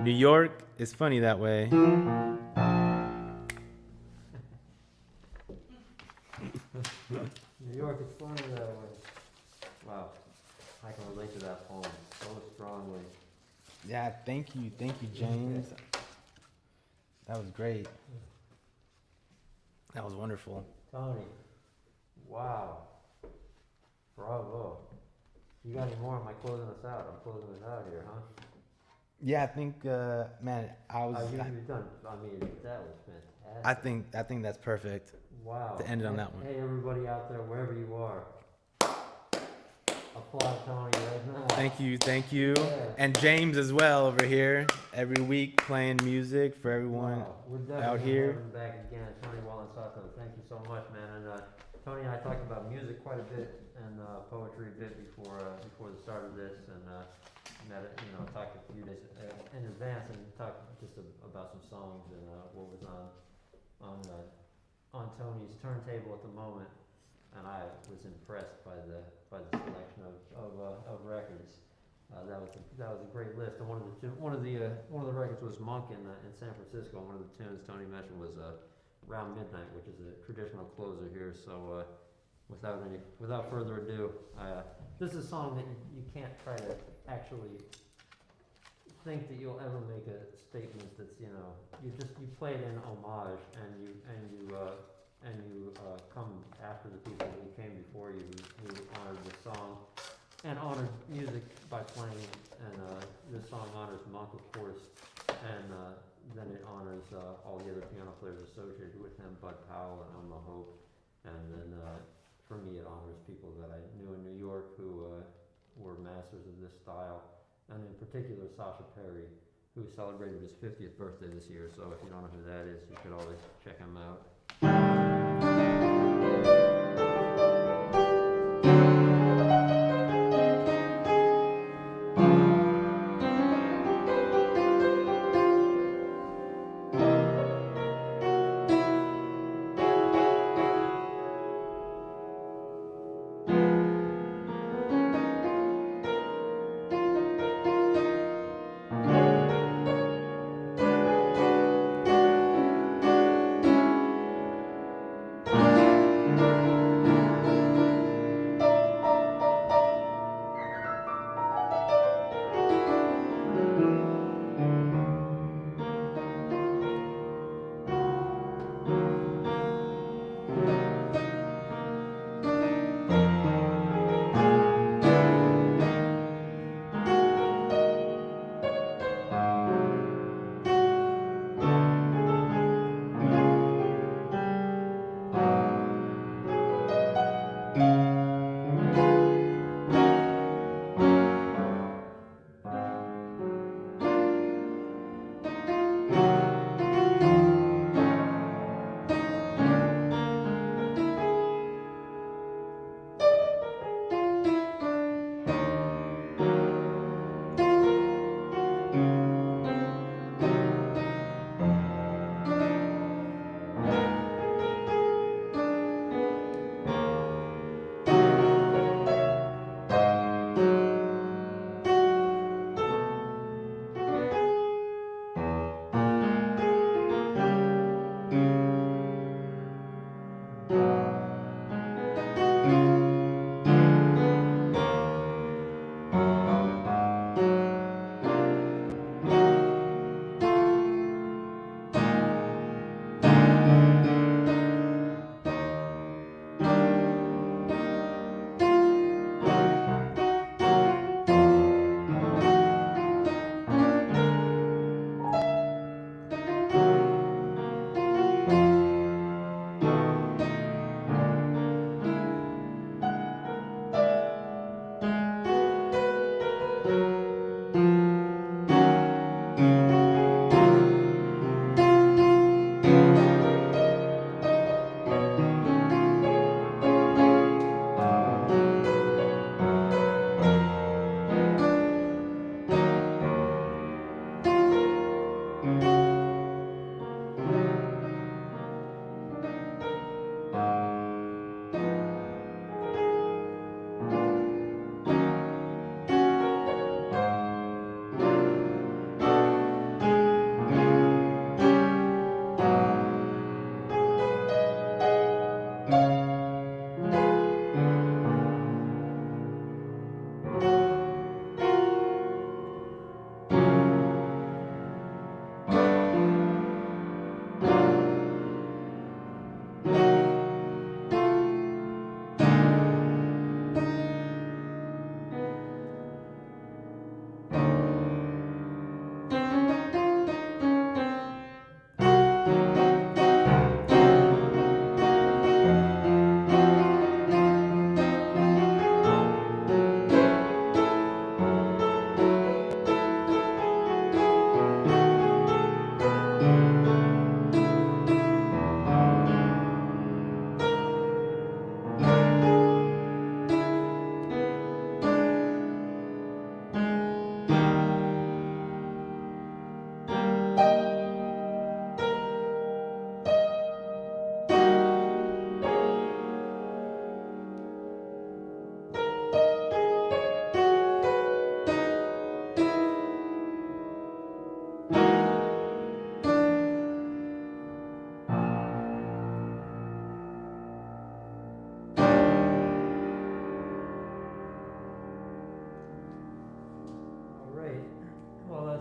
B: New York is funny that way.
A: New York is funny that way. Wow, I can relate to that poem so strongly.
B: Yeah, thank you, James. That was great. That was wonderful.
A: Tony, wow, bravo. You got any more? Am I closing us out? I'm closing us out here, huh?
B: Yeah, I think, man,
A: You've done. I mean, that was fantastic.
B: I think that's perfect.
A: Wow.
B: To end it on that one.
A: Hey, everybody out there, wherever you are, applaud Tony right now.
B: Thank you.
A: Yeah.
B: And James as well over here, every week playing music for everyone
A: We're definitely
B: out here.
A: having him back again, Tony Wallin-Sato. Thank you so much, man. And Tony and I talked about music quite a bit and poetry a bit before the start of this, and met it, talked a few days in advance and talked just about some songs and what was on Tony's turntable at the moment. And I was impressed by the selection of records. That was a great list. And one of the records was Monk in San Francisco. One of the tunes Tony mentioned was Round Midnight, which is a traditional closer here. So without further ado, this is a song that you can't try to actually think that you'll ever make a statement that's you play it in homage and you come after the people who came before you who honored the song and honored music by playing it. And this song honors Monk, of course. and then it honors all the other piano players associated with him, Bud Powell and Elma Hope, and then for me it honors people that I knew in New York who were masters of this style, and in particular Sasha Perry, who celebrated his 50th birthday this year, so if you don't know who that is, you should always check him out.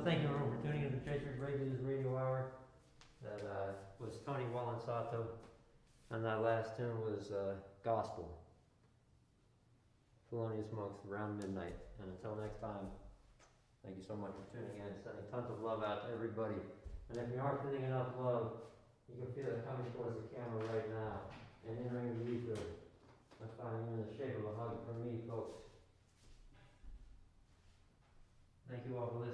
A: Thank you everyone for tuning in to Chasers Regulars Radio Hour. That was Tony Wallin-Sato, and that last tune was Gospel. Thelonious Monk's Around Midnight. And until next time, Thank you so much for tuning in, sending tons of love out to everybody. And if you aren't feeling enough love, you can feel it coming towards the camera right now and entering the ether. Let's find you in the shape of a hug from me, folks. Thank you all for listening.